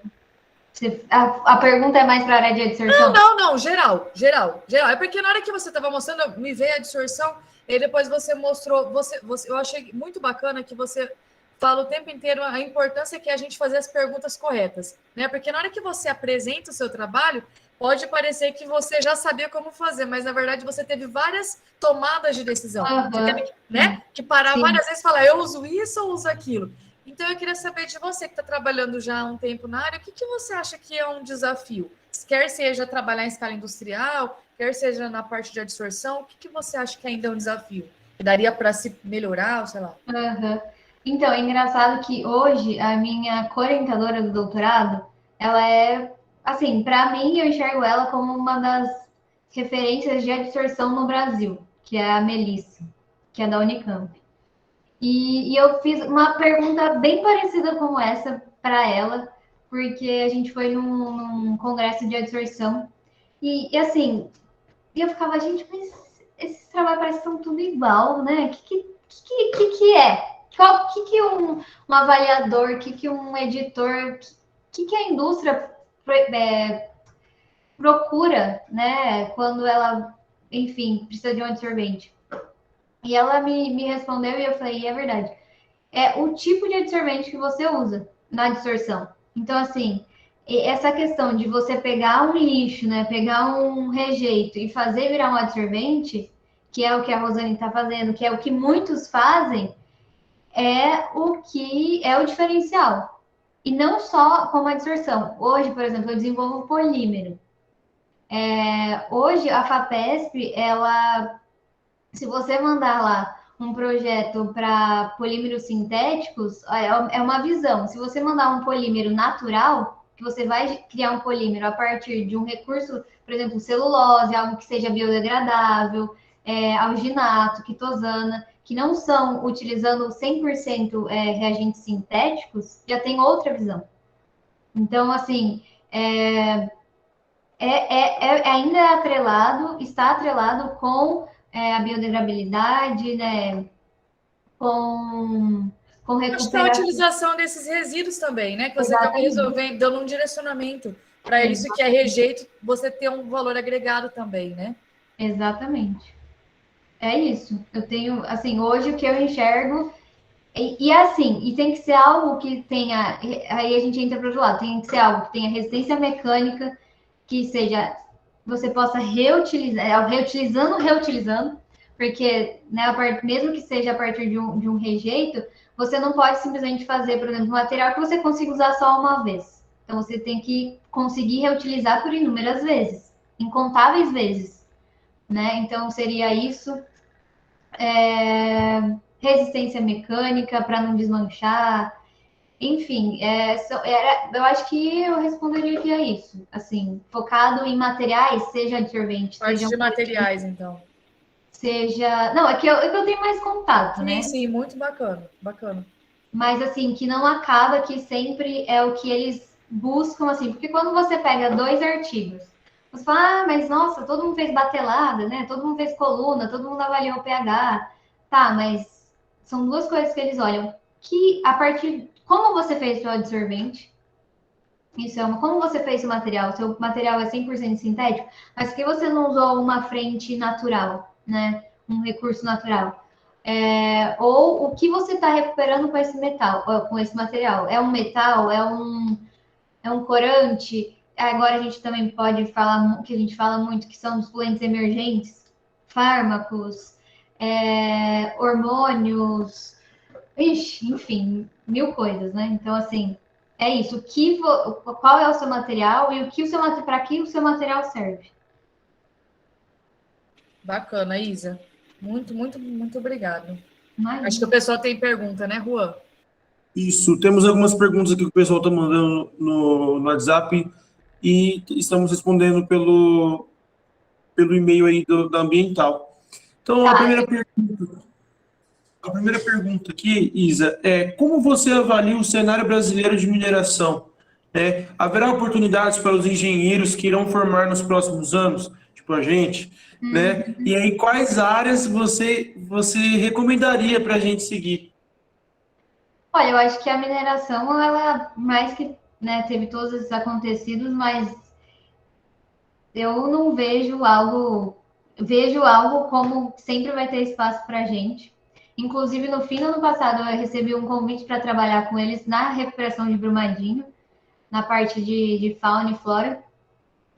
A pergunta é mais para a área de adsorção? Não, geral. É porque na hora que você estava mostrando, me veio a adsorção, e depois você mostrou, eu achei muito bacana que você fala o tempo inteiro a importância que é a gente fazer as perguntas corretas, né? Porque na hora que você apresenta o seu trabalho, pode parecer que você já sabia como fazer, mas na verdade você teve várias tomadas de decisão. Você teve, né, que parar Sim. várias vezes e falar, eu uso isso ou uso aquilo. Então eu queria saber de você que está trabalhando já há um tempo na área, o que você acha que é um desafio? Quer seja trabalhar em escala industrial, quer seja na parte de absorção, o que você acha que ainda é um desafio? Que daria para se melhorar, ou sei lá? Aham. Então, é engraçado que hoje a minha orientadora do doutorado, ela é, assim, para mim, eu enxergo ela como uma das referências de absorção no Brasil, que é a Melissa, que é da Unicamp. E eu fiz uma pergunta bem parecida com essa para ela, porque a gente foi num congresso de absorção. Assim, eu ficava, gente, mas esses trabalhos parecem que são tudo igual, né? O que é? Qual, que um avaliador, que um editor, que a indústria procura, né? Quando ela, enfim, precisa de um absorvente. E ela me respondeu e eu falei, é verdade. É o tipo de absorvente que você usa na distorção. Então, assim, essa questão de você pegar um lixo, né? Pegar um rejeito e fazer virar um absorvente, que é o que a Rosane está fazendo, que é o que muitos fazem, é o que é o diferencial. E não só como a distorção. Hoje, por exemplo, eu desenvolvo polímero. Hoje, a FAPESP, ela, se você mandar lá um projeto para polímeros sintéticos, é uma visão. Se você mandar um polímero natural, que você vai criar um polímero a partir de um recurso, por exemplo, celulose, algo que seja biodegradável, alginato, quitosana, que não são utilizando 100% reagentes sintéticos, já tem outra visão. Então, assim, ainda é atrelado, está atrelado com a biodegradabilidade, né? Com Acho que é a recuperação. utilização desses resíduos também, né? Que você acaba Exatamente. resolvendo, dando um direcionamento para isso que é rejeito, você ter um valor agregado também, né? Exatamente. É isso. Eu tenho, assim, hoje o que eu enxergo assim, e tem que ser algo que tenha, aí a gente entra para o outro lado, tem que ser algo que tenha resistência mecânica, que seja, você possa reutilizar, reutilizando, porque, né, mesmo que seja a partir de um rejeito, você não pode simplesmente fazer, por exemplo, um material que você consiga usar só uma vez. Então, você tem que conseguir reutilizar por inúmeras vezes, incontáveis vezes, né? Então, seria isso. Resistência mecânica para não desmanchar, enfim, eu acho que eu responderia que é isso, assim, focado em materiais, seja absorvente, Parte seja de materiais, então. seja, não, é que eu tenho mais contato, né? Sim, muito bacana, bacana. Mas assim, que não acaba que sempre é o que eles buscam, assim, porque quando você pega dois artigos, você fala, mas nossa, todo mundo fez batelada, né? Todo mundo fez coluna, todo mundo avaliou o pH. Tá, mas são duas coisas que eles olham. Que a partir. Como você fez seu absorvente? Isso é uma. Como você fez seu material? Seu material é 100% sintético, mas por que você não usou uma frente natural, né? Um recurso natural? Ou o que você está recuperando com esse metal, com esse material? É um metal? É um corante? Agora a gente também pode falar, que a gente fala muito, que são os poluentes emergentes, fármacos, hormônios, enfim, mil coisas, né? Então, assim, é isso. Qual é o seu material e para que o seu material serve? Bacana, Isa. Muito, muito, muito obrigado. Imagina. Acho que o pessoal tem pergunta, né, Juan? Isso, temos algumas perguntas aqui que o pessoal está mandando no WhatsApp e estamos respondendo pelo e-mail aí da Ambiental. Então, a primeira pergunta aqui, Isa, é como você avalia o cenário brasileiro de mineração? Haverá oportunidades para os engenheiros que irão formar nos próximos anos, tipo a gente, né? E aí, quais áreas você recomendaria para a gente seguir? Olha, eu acho que a mineração, ela mais que, né, teve todos esses acontecidos, mas eu não vejo algo como sempre vai ter espaço para a gente. Inclusive, no fim do ano passado, eu recebi um convite para trabalhar com eles na recuperação de Brumadinho, na parte de fauna e flora.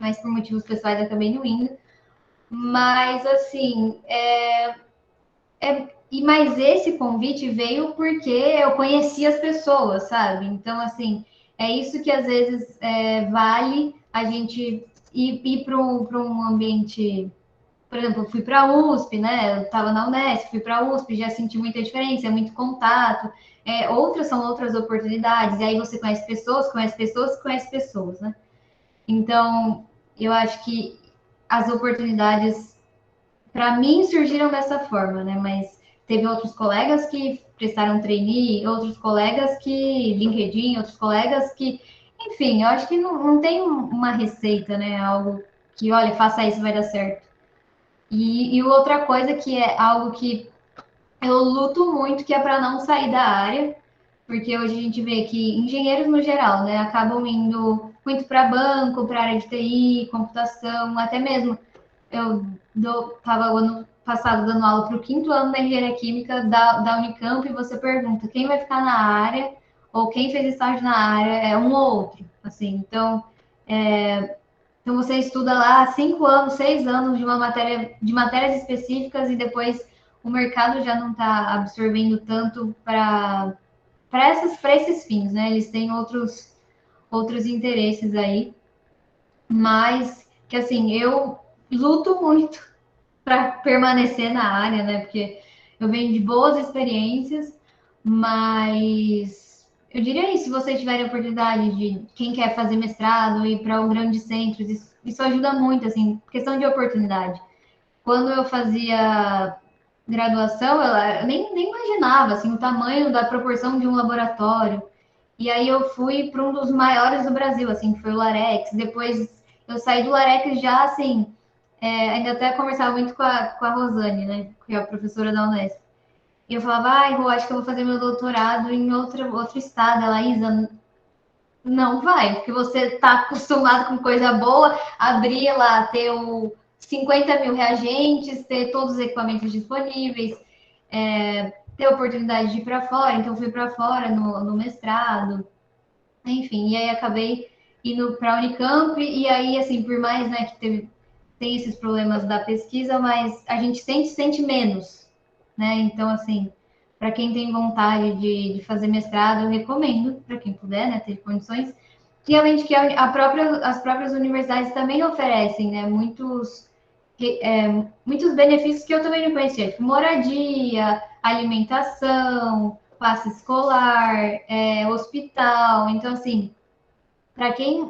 mas por motivos pessoais acabei não indo. Mas, assim, mas esse convite veio porque eu conheci as pessoas, sabe? Então, assim, é isso que às vezes vale a gente ir para um ambiente. Por exemplo, eu fui para a USP, né? Eu estava na Unesp, fui para a USP, já senti muita diferença, muito contato. Outras são outras oportunidades, e aí você conhece pessoas, conhece pessoas, né? Então, eu acho que as oportunidades, para mim, surgiram dessa forma, né? Mas teve outros colegas que prestaram trainee, outros colegas que LinkedIn, outros colegas que, enfim, eu acho que não tem uma receita, né? Algo que, olha, faça isso, vai dar certo. E outra coisa que é algo que eu luto muito, que é para não sair da área, porque hoje a gente vê que engenheiros no geral, né, acabam indo muito para banco, para área de TI, computação, até mesmo eu estava ano passado dando aula para o 5º ano da engenharia química da Unicamp e você pergunta quem vai ficar na área ou quem fez estágio na área, é um ou outro, assim, então você estuda lá 5 anos, 6 anos de matérias específicas e depois o mercado já não está absorvendo tanto para esses fins, né? Eles têm outros interesses aí, mas que assim, eu luto muito para permanecer na área, né? Porque eu venho de boas experiências, mas eu diria isso, se vocês tiverem a oportunidade de quem quer fazer mestrado, ir para um grande centro, isso ajuda muito, assim, questão de oportunidade. Quando eu fazia graduação, eu nem imaginava, assim, o tamanho da proporção de um laboratório. E aí eu fui para um dos maiores do Brasil, assim, que foi o Larex. Depois eu saí do Larex já, assim, ainda até conversava muito com a Rosane, né, que é a professora da Unesp. E eu falava, ai, Rô, acho que eu vou fazer meu doutorado em outro estado. Ela, Isa, não vai, porque você está acostumado com coisa boa, abrir lá, ter 50 mil reagentes, ter todos os equipamentos disponíveis, ter a oportunidade de ir para fora. Então, fui para fora no mestrado, enfim, e aí acabei indo para a Unicamp, e aí, assim, por mais, né, que tem esses problemas da pesquisa, mas a gente sente menos, né? Então, assim, para quem tem vontade de fazer mestrado, eu recomendo, para quem puder, né, ter condições. E além de que as próprias universidades também oferecem, né, muitos benefícios que eu também não conhecia, tipo moradia, alimentação, passe escolar, hospital. Então, assim, para quem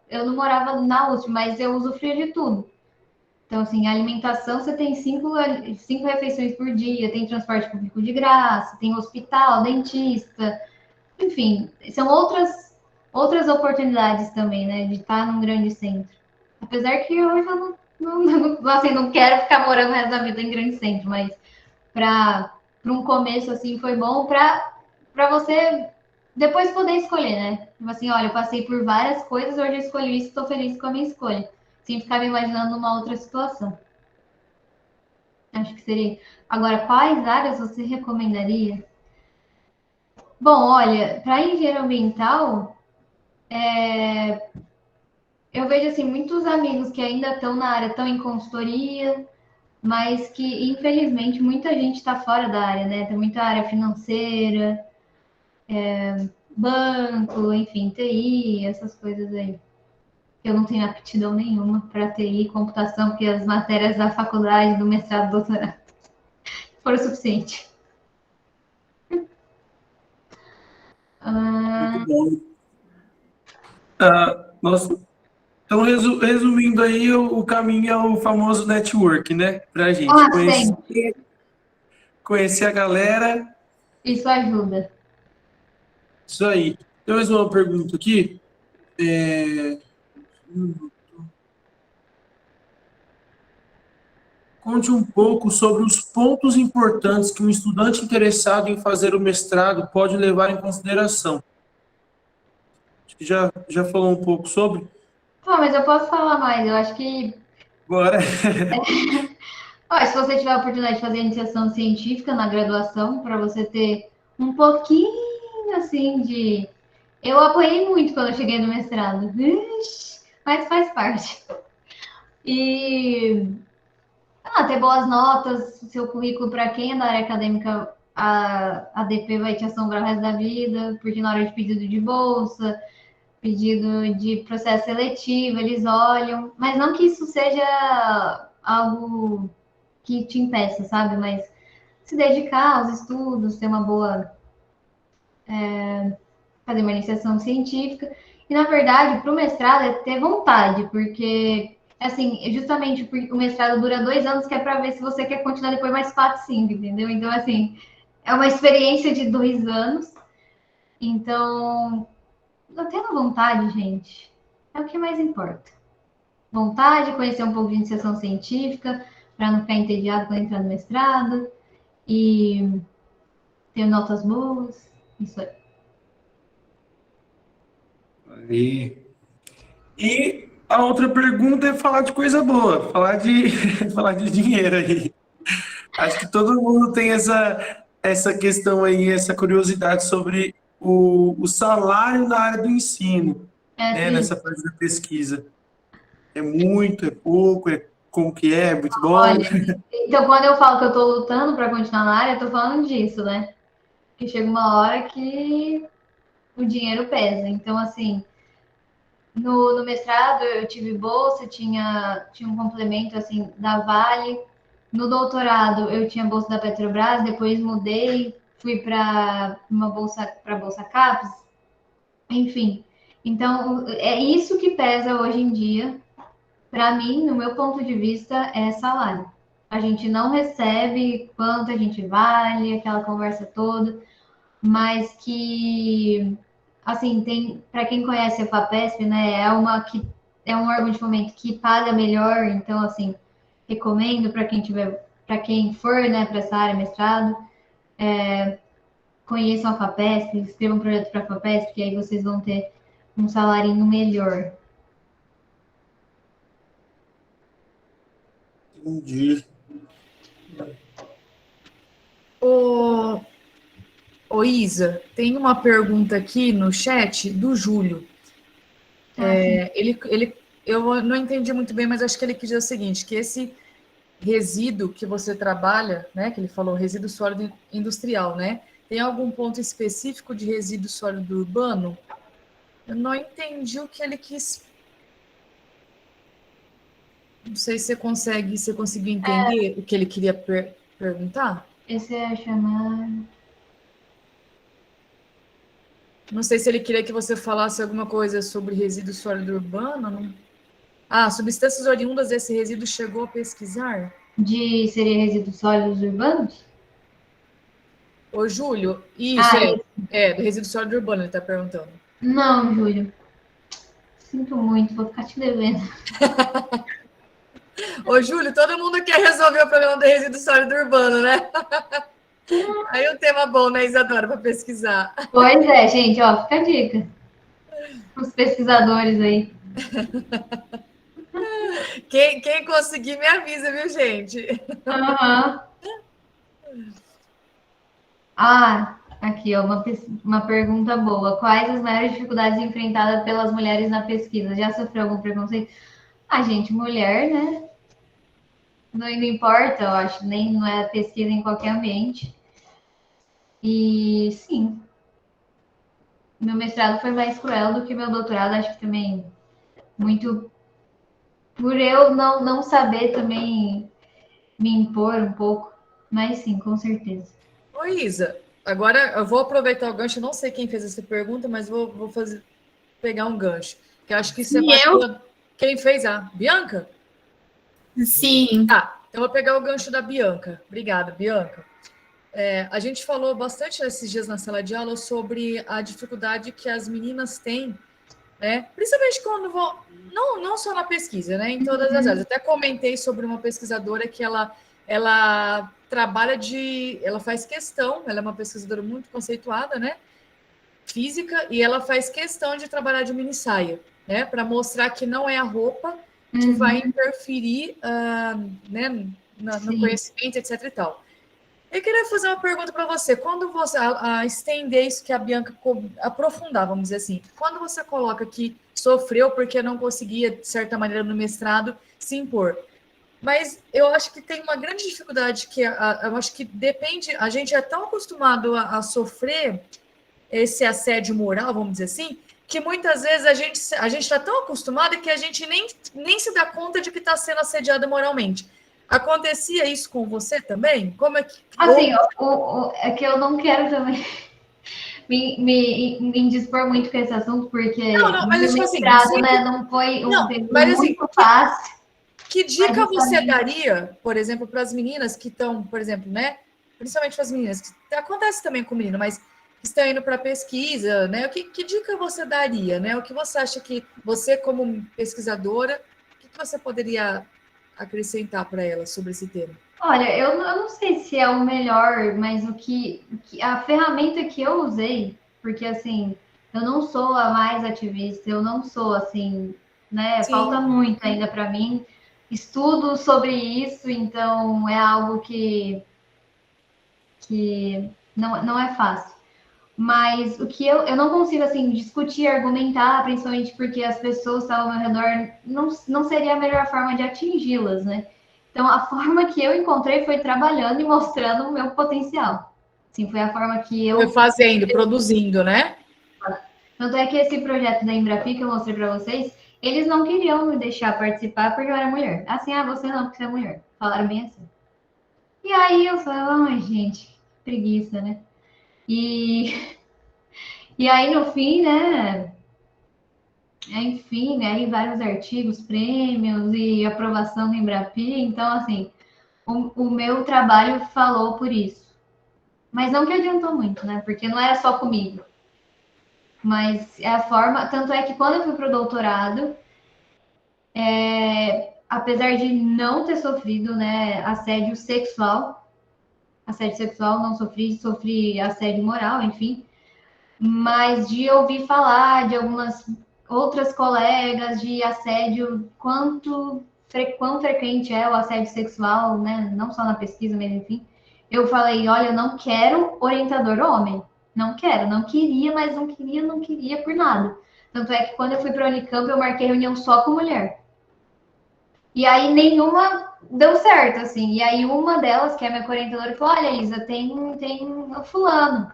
eu não morava na USP, mas eu usufruía de tudo. Então, assim, a alimentação, você tem cinco refeições por dia, tem transporte público de graça, tem hospital, dentista, enfim, são outras oportunidades também, né, de estar num grande centro. Apesar que hoje eu não quero ficar morando o resto da vida em grande centro, mas para um começo, assim, foi bom para você depois poder escolher, né? Tipo assim, olha, eu passei por várias coisas, hoje eu escolhi isso, estou feliz com a minha escolha. Sem ficar me imaginando numa outra situação. Acho que seria. Agora, quais áreas você recomendaria? Bom, olha, para engenharia ambiental, eu vejo assim muitos amigos que ainda estão na área, estão em consultoria, mas que infelizmente muita gente está fora da área, né? Tem muita área financeira, banco, enfim, TI, essas coisas aí. Eu não tenho aptidão nenhuma para TI, computação, porque as matérias da faculdade, do mestrado, do doutorado foram o suficiente. Muito bom. Nossa, então, resumindo aí, o caminho é o famoso network, né? Para a gente conhecer a galera. Isso ajuda. Isso aí. Tem mais uma pergunta aqui. Conte um pouco sobre os pontos importantes que um estudante interessado em fazer o mestrado pode levar em consideração. Acho que já falou um pouco sobre. Não, mas eu posso falar mais. Eu acho que Bora. se você tiver a oportunidade de fazer iniciação científica na graduação, para você ter um pouquinho assim de. Eu apoiei muito quando eu cheguei no mestrado. mas faz parte. E ter boas notas, seu currículo, para quem é da área acadêmica, a ADP vai te assombrar o resto da vida, porque na hora de pedido de bolsa, pedido de processo seletivo, eles olham, mas não que isso seja algo que te impeça, sabe? Mas se dedicar aos estudos, ter uma boa, fazer uma iniciação científica, e na verdade, para o mestrado é ter vontade, porque, assim, justamente porque o mestrado dura 2 anos, que é para ver se você quer continuar depois mais 4, 5, entendeu? Então, assim, é uma experiência de 2 anos, então, tendo vontade, gente, é o que mais importa. Vontade, conhecer um pouco de iniciação científica, para não ficar entediado quando entrar no mestrado, e ter notas boas, isso aí. E a outra pergunta é falar de coisa boa, falar de, falar de dinheiro aí. Acho que todo mundo tem essa questão aí, essa curiosidade sobre o salário na área do ensino, né, nessa parte da pesquisa. É muito, é pouco, como que é muito bom? Olha, então quando eu falo que eu estou lutando para continuar na área, eu estou falando disso, né? Que chega uma hora que o dinheiro pesa. Então, assim, no mestrado eu tive bolsa, tinha um complemento, assim, da Vale. No doutorado eu tinha bolsa da Petrobras, depois mudei, fui para uma bolsa, para a Bolsa CAPES, enfim. Então, é isso que pesa hoje em dia. Para mim, no meu ponto de vista, é salário. A gente não recebe quanto a gente vale, aquela conversa toda, mas que, assim, tem, para quem conhece a FAPESP, né, é um órgão de fomento que paga melhor, então, assim, recomendo para quem tiver, para quem for, né, para essa área, mestrado, conheçam a FAPESP, escrevam um projeto para a FAPESP, que aí vocês vão ter um salarinho melhor. Entendi. Ô Isa, tem uma pergunta aqui no chat do Júlio. Eu não entendi muito bem, mas acho que ele quis dizer o seguinte, que esse resíduo que você trabalha, né, que ele falou, resíduo sólido industrial, né, tem algum ponto específico de resíduo sólido urbano? Eu não entendi o que ele quis. Não sei se você conseguiu entender o que ele queria perguntar. Esse é chamar... Não sei se ele queria que você falasse alguma coisa sobre resíduo sólido urbano. Não... Substâncias oriundas desse resíduo chegou a pesquisar? Seria resíduos sólidos urbanos? Ô, Júlio, isso do resíduo sólido urbano, ele está perguntando. Não, Júlio. Sinto muito, vou ficar te devendo. Ô, Júlio, todo mundo quer resolver o problema do resíduo sólido urbano, né? Aí é um tema bom, né, Isadora, para pesquisar. Pois é, gente, ó, fica a dica. Os pesquisadores aí. Quem conseguir, me avisa, viu, gente? Uhum. Aqui, ó, uma pergunta boa. Quais as maiores dificuldades enfrentadas pelas mulheres na pesquisa? Já sofreu algum preconceito? Gente, mulher, né? Não importa, eu acho, nem não é pesquisa em qualquer ambiente. E sim, meu mestrado foi mais cruel do que meu doutorado, acho que também muito por eu não saber também me impor um pouco, mas sim, com certeza. Ô, Isa, agora eu vou aproveitar o gancho, não sei quem fez essa pergunta, mas vou pegar um gancho, que eu acho que isso é bacana. Quem fez? A Bianca? Sim. Então eu vou pegar o gancho da Bianca. Obrigada, Bianca. A gente falou bastante esses dias na sala de aula sobre a dificuldade que as meninas têm, né? Principalmente quando vão, não só na pesquisa, né? Em todas as áreas. Até comentei sobre uma pesquisadora que ela trabalha ela faz questão, ela é uma pesquisadora muito conceituada, né? Física, e ela faz questão de trabalhar de mini saia, né? Para mostrar que não é a roupa que vai interferir, né? No conhecimento, etc e tal. Eu queria fazer uma pergunta para você. Quando você estender isso que a Bianca aprofundar, vamos dizer assim, quando você coloca que sofreu porque não conseguia, de certa maneira, no mestrado, se impor. Mas eu acho que tem uma grande dificuldade que eu acho que depende, a gente é tão acostumado a sofrer esse assédio moral, vamos dizer assim, que muitas vezes a gente está tão acostumado que a gente nem se dá conta de que está sendo assediada moralmente. Acontecia isso com você também? Como é que... Assim, é que eu não quero também me indispor muito com esse assunto, porque Não, mas tipo assim, mestrado, né, não foi um período muito fácil. Que dica você daria, por exemplo, para as meninas que estão, por exemplo, né? Principalmente para as meninas, que acontece também com o menino, mas estão indo para pesquisa, né? Que dica você daria, né? O que você acha que você, como pesquisadora, o que você poderia acrescentar para ela sobre esse tema? Olha, eu não sei se é o melhor, mas a ferramenta que eu usei, porque assim, eu não sou a mais ativista, eu não sou assim, né? Sim. Falta muito ainda para mim. Estudo sobre isso, então é algo que não é fácil. Mas o que eu não consigo assim discutir, argumentar, principalmente porque as pessoas que estavam ao meu redor, não seria a melhor forma de atingi-las, né? Então a forma que eu encontrei foi trabalhando e mostrando o meu potencial. Assim, foi a forma que eu... Foi fazendo, produzindo, né? Tanto é que esse projeto da Embrapi que eu mostrei para vocês, eles não queriam me deixar participar porque eu era mulher. Assim, você não, porque você é mulher. Falaram bem assim. E aí eu falei, ai, gente, preguiça, né? E aí, no fim, né? Enfim, aí vários artigos, prêmios e aprovação do Embrapi. Então, assim, o meu trabalho falou por isso. Mas não que adiantou muito, né? Porque não era só comigo. Mas é a forma... Tanto é que quando eu fui para o doutorado, apesar de não ter sofrido, né, assédio sexual não sofri assédio moral, enfim, mas de ouvir falar de algumas outras colegas de assédio, quão frequente é o assédio sexual, né, não só na pesquisa, mas enfim, eu falei, olha, eu não quero orientador homem, não quero, não queria, mas não queria por nada. Tanto é que quando eu fui para a Unicamp, eu marquei reunião só com mulher. E aí nenhuma deu certo, assim. E aí uma delas, que é minha orientadora, falou, olha, Isa, tem o fulano.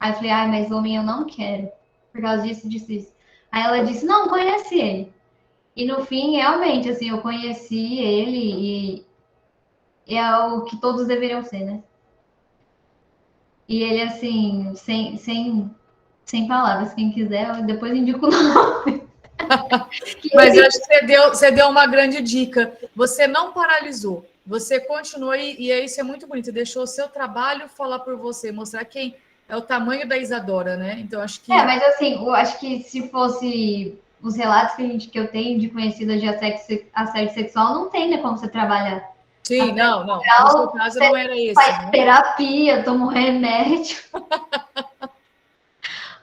Aí eu falei, mas homem eu não quero, por causa disso. Aí ela disse, não, conhece ele. E no fim, realmente, assim, eu conheci ele e é o que todos deveriam ser, né? E ele, assim, sem palavras, quem quiser, eu depois indico o nome. Mas eu acho que você deu uma grande dica. Você não paralisou, você continuou e isso é muito bonito. Deixou o seu trabalho falar por você, mostrar quem é o tamanho da Isadora, né? Então acho que mas assim, eu acho que se fosse os relatos que eu tenho de conhecidas de assédio sexual, não tem, né, como você trabalhar. Sim, não. No seu caso não era esse. Faz terapia, toma um remédio.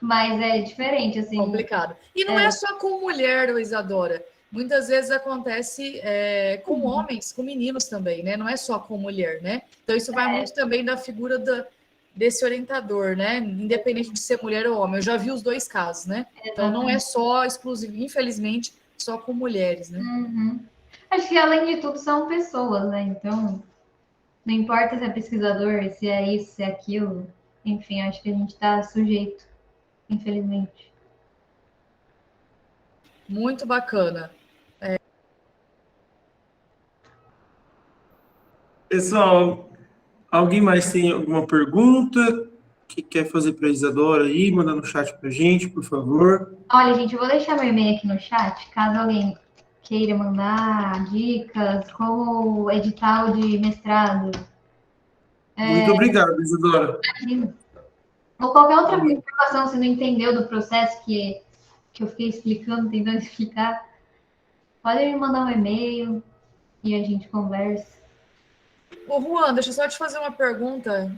Mas é diferente, assim. Complicado. E não é só com mulher, Isadora. Muitas vezes acontece com homens, com meninos também, né? Não é só com mulher, né? Então isso vai muito também da figura desse orientador, né? Independente de ser mulher ou homem. Eu já vi os dois casos, né? Então não é só exclusivo, infelizmente, só com mulheres, né? Uhum. Acho que além de tudo são pessoas, né? Então não importa se é pesquisador, se é isso, se é aquilo. Enfim, acho que a gente está sujeito, infelizmente. Muito bacana. Pessoal, alguém mais tem alguma pergunta que quer fazer para a Isadora aí? Manda no chat para a gente, por favor. Olha, gente, eu vou deixar meu e-mail aqui no chat, caso alguém queira mandar dicas, como edital de mestrado. Muito obrigado, Isadora. Ou qualquer outra informação, se não entendeu do processo que eu fiquei explicando, tentando explicar, pode me mandar um e-mail e a gente conversa. Ô, Juan, deixa eu só te fazer uma pergunta.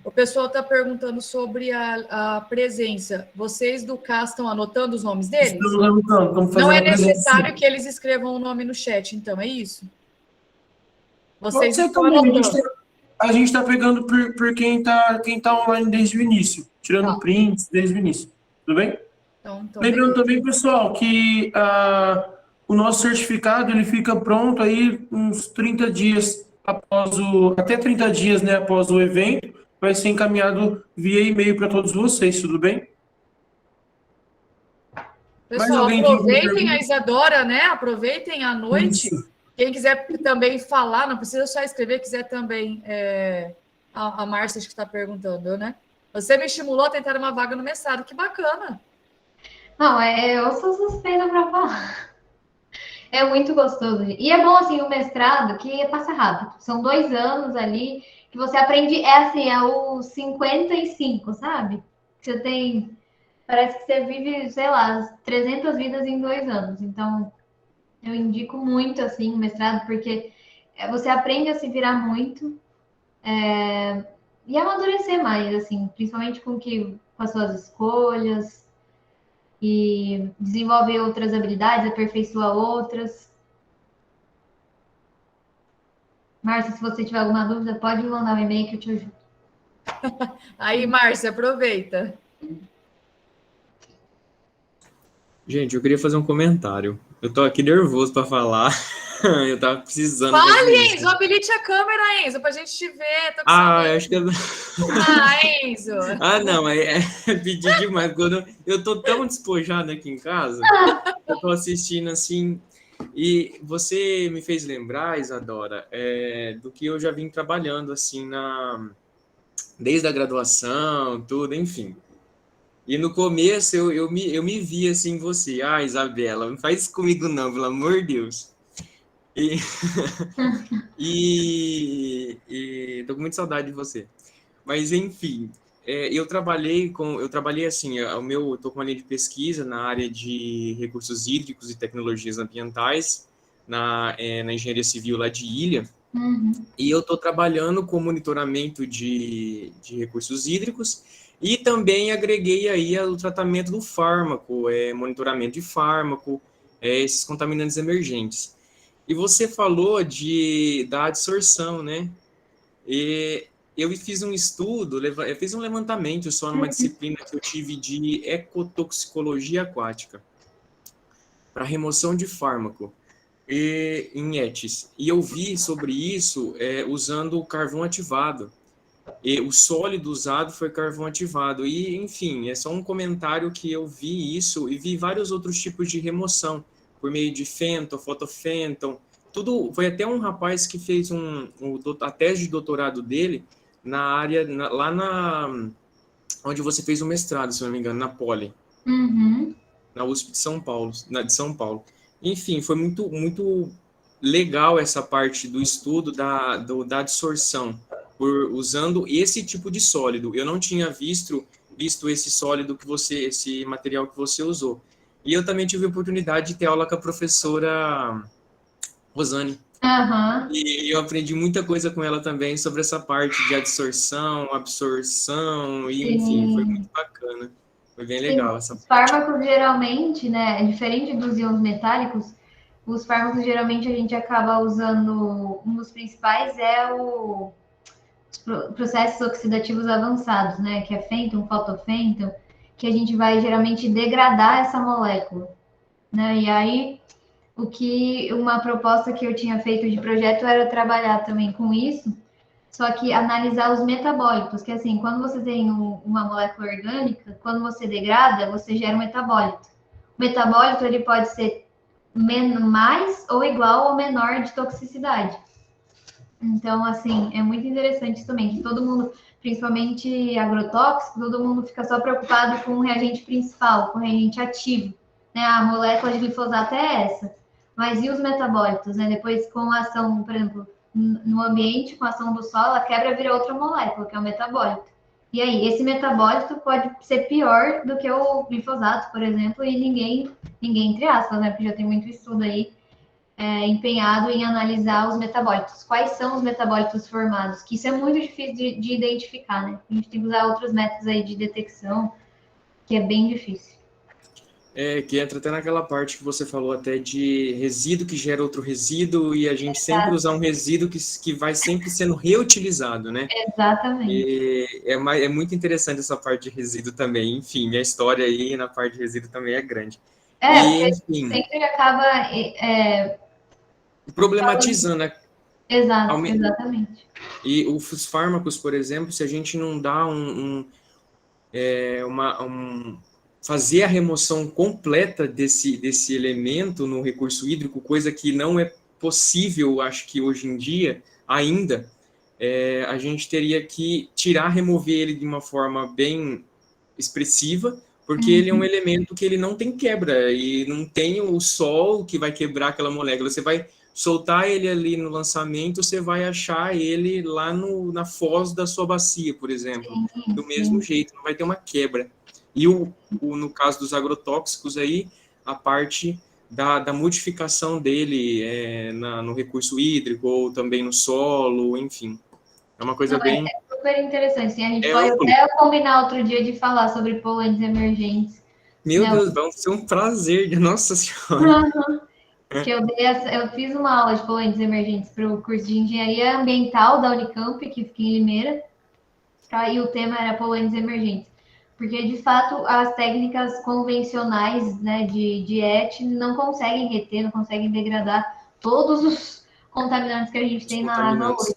O pessoal está perguntando sobre a presença. Vocês do CAS estão anotando os nomes deles? Estamos fazendo não é necessário que eles escrevam o nome no chat, então, é isso? Vocês estão anotando. a gente está pegando por quem tá online desde o início, tirando prints desde o início. Tudo bem? Então, Lembrando beleza. também, pessoal, que o nosso certificado ele fica pronto aí uns 30 dias até 30 dias, né, após o evento, vai ser encaminhado via e-mail para todos vocês, tudo bem? Mais Pessoal, alguém tem alguma aproveitem a pergunta? Isadora, né? Aproveitem a noite. Isso. Quem quiser também falar, não precisa só escrever, quiser também. A Márcia que está perguntando, né? Você me estimulou a tentar uma vaga no mestrado, que bacana. Não, eu sou suspeita para falar. É muito gostoso. E é bom, assim, o mestrado, que passa rápido. São 2 anos ali, que você aprende, é o 55, sabe? Você tem... Parece que você vive, sei lá, 300 vidas em 2 anos. Então, eu indico muito, assim, o mestrado, porque você aprende a se virar muito e amadurecer mais, assim, principalmente com as suas escolhas e desenvolver outras habilidades, aperfeiçoar outras. Márcia, se você tiver alguma dúvida, pode me mandar um e-mail que eu te ajudo. Aí, Márcia, aproveita. Gente, eu queria fazer um comentário. Eu tô aqui nervoso para falar. Eu tava precisando Fale, fazer isso. Enzo, habilite a câmera, Enzo, pra gente te ver. Tô com Eu acho que eu... Enzo. Não, é pedir demais. Quando eu tô tão despojado aqui em casa, eu tô assistindo assim, e você me fez lembrar, Isadora, do que eu já vim trabalhando assim desde a graduação, tudo, enfim. E no começo eu me vi assim em você. Isabela, não faz isso comigo não, pelo amor de Deus. E tô com muita saudade de você. Mas, enfim, eu trabalhei assim, tô com uma linha de pesquisa na área de recursos hídricos e tecnologias ambientais, na engenharia civil lá de Ilha. Uhum. E eu tô trabalhando com monitoramento de recursos hídricos e também agreguei aí o tratamento do fármaco, monitoramento de fármaco, esses contaminantes emergentes. E você falou da adsorção, né? E eu fiz um estudo, eu fiz um levantamento só numa disciplina que eu tive de ecotoxicologia aquática para remoção de fármaco em ETS. E eu vi sobre isso usando o carvão ativado. E o sólido usado foi carvão ativado. E, enfim, é só um comentário que eu vi isso e vi vários outros tipos de remoção, por meio de fenton, fotofenton, tudo. Foi até um rapaz que fez a tese de doutorado dele na área, onde você fez o mestrado, se não me engano, na Poli, na USP de São Paulo, de São Paulo. Enfim, foi muito, muito legal essa parte do estudo da adsorção, usando esse tipo de sólido. Eu não tinha visto esse sólido esse material que você usou. E eu também tive a oportunidade de ter aula com a professora Rosane. E eu aprendi muita coisa com ela também sobre essa parte de absorção, e enfim, foi muito bacana. Foi bem legal essa parte. Os fármacos geralmente, né, diferente dos íons metálicos, os fármacos geralmente a gente acaba usando, um dos principais os processos oxidativos avançados, né, que é fenton, fotofenton, que a gente vai geralmente degradar essa molécula, né, e aí uma proposta que eu tinha feito de projeto era trabalhar também com isso, só que analisar os metabólitos, que assim, quando você tem uma molécula orgânica, quando você degrada, você gera um metabólito. O metabólito, ele pode ser mais ou igual ou menor de toxicidade. Então, assim, é muito interessante também, que todo mundo, principalmente agrotóxico, todo mundo fica só preocupado com o reagente principal, com o reagente ativo, né? A molécula de glifosato é essa. Mas e os metabólitos, né? Depois, com a ação, por exemplo, no ambiente, com a ação do solo, a quebra vira outra molécula, que é o metabólito. E aí, esse metabólito pode ser pior do que o glifosato, por exemplo, e ninguém entre aspas, né? Porque já tem muito estudo aí empenhado em analisar os metabólitos. Quais são os metabólitos formados? Que isso é muito difícil de identificar, né? A gente tem que usar outros métodos aí de detecção, que é bem difícil. Que entra até naquela parte que você falou até de resíduo que gera outro resíduo e a gente sempre usar um resíduo que vai sempre sendo reutilizado, né? Exatamente. E é muito interessante essa parte de resíduo também. Enfim, minha história aí na parte de resíduo também é grande. Porque enfim, sempre acaba problematizando, né? Exatamente. E os fármacos, por exemplo, se a gente não dá fazer a remoção completa desse elemento no recurso hídrico, coisa que não é possível, acho que hoje em dia, ainda, a gente teria que remover ele de uma forma bem expressiva, porque ele é um elemento que ele não tem quebra, e não tem o sol que vai quebrar aquela molécula. Você vai soltar ele ali no lançamento, você vai achar ele lá na foz da sua bacia, por exemplo. Do mesmo jeito, não vai ter uma quebra. E no caso dos agrotóxicos aí, a parte da modificação dele no recurso hídrico, ou também no solo, enfim. É uma coisa bem... É super interessante. Sim, a gente pode até combinar outro dia de falar sobre poluentes emergentes. Meu Deus, vai ser um prazer, nossa senhora. Que eu fiz uma aula de poluentes emergentes para o curso de Engenharia Ambiental da Unicamp, que fica em Limeira, e o tema era poluentes emergentes. Porque, de fato, as técnicas convencionais, né, de ET não conseguem reter, não conseguem degradar todos os contaminantes que a gente tem na água hoje.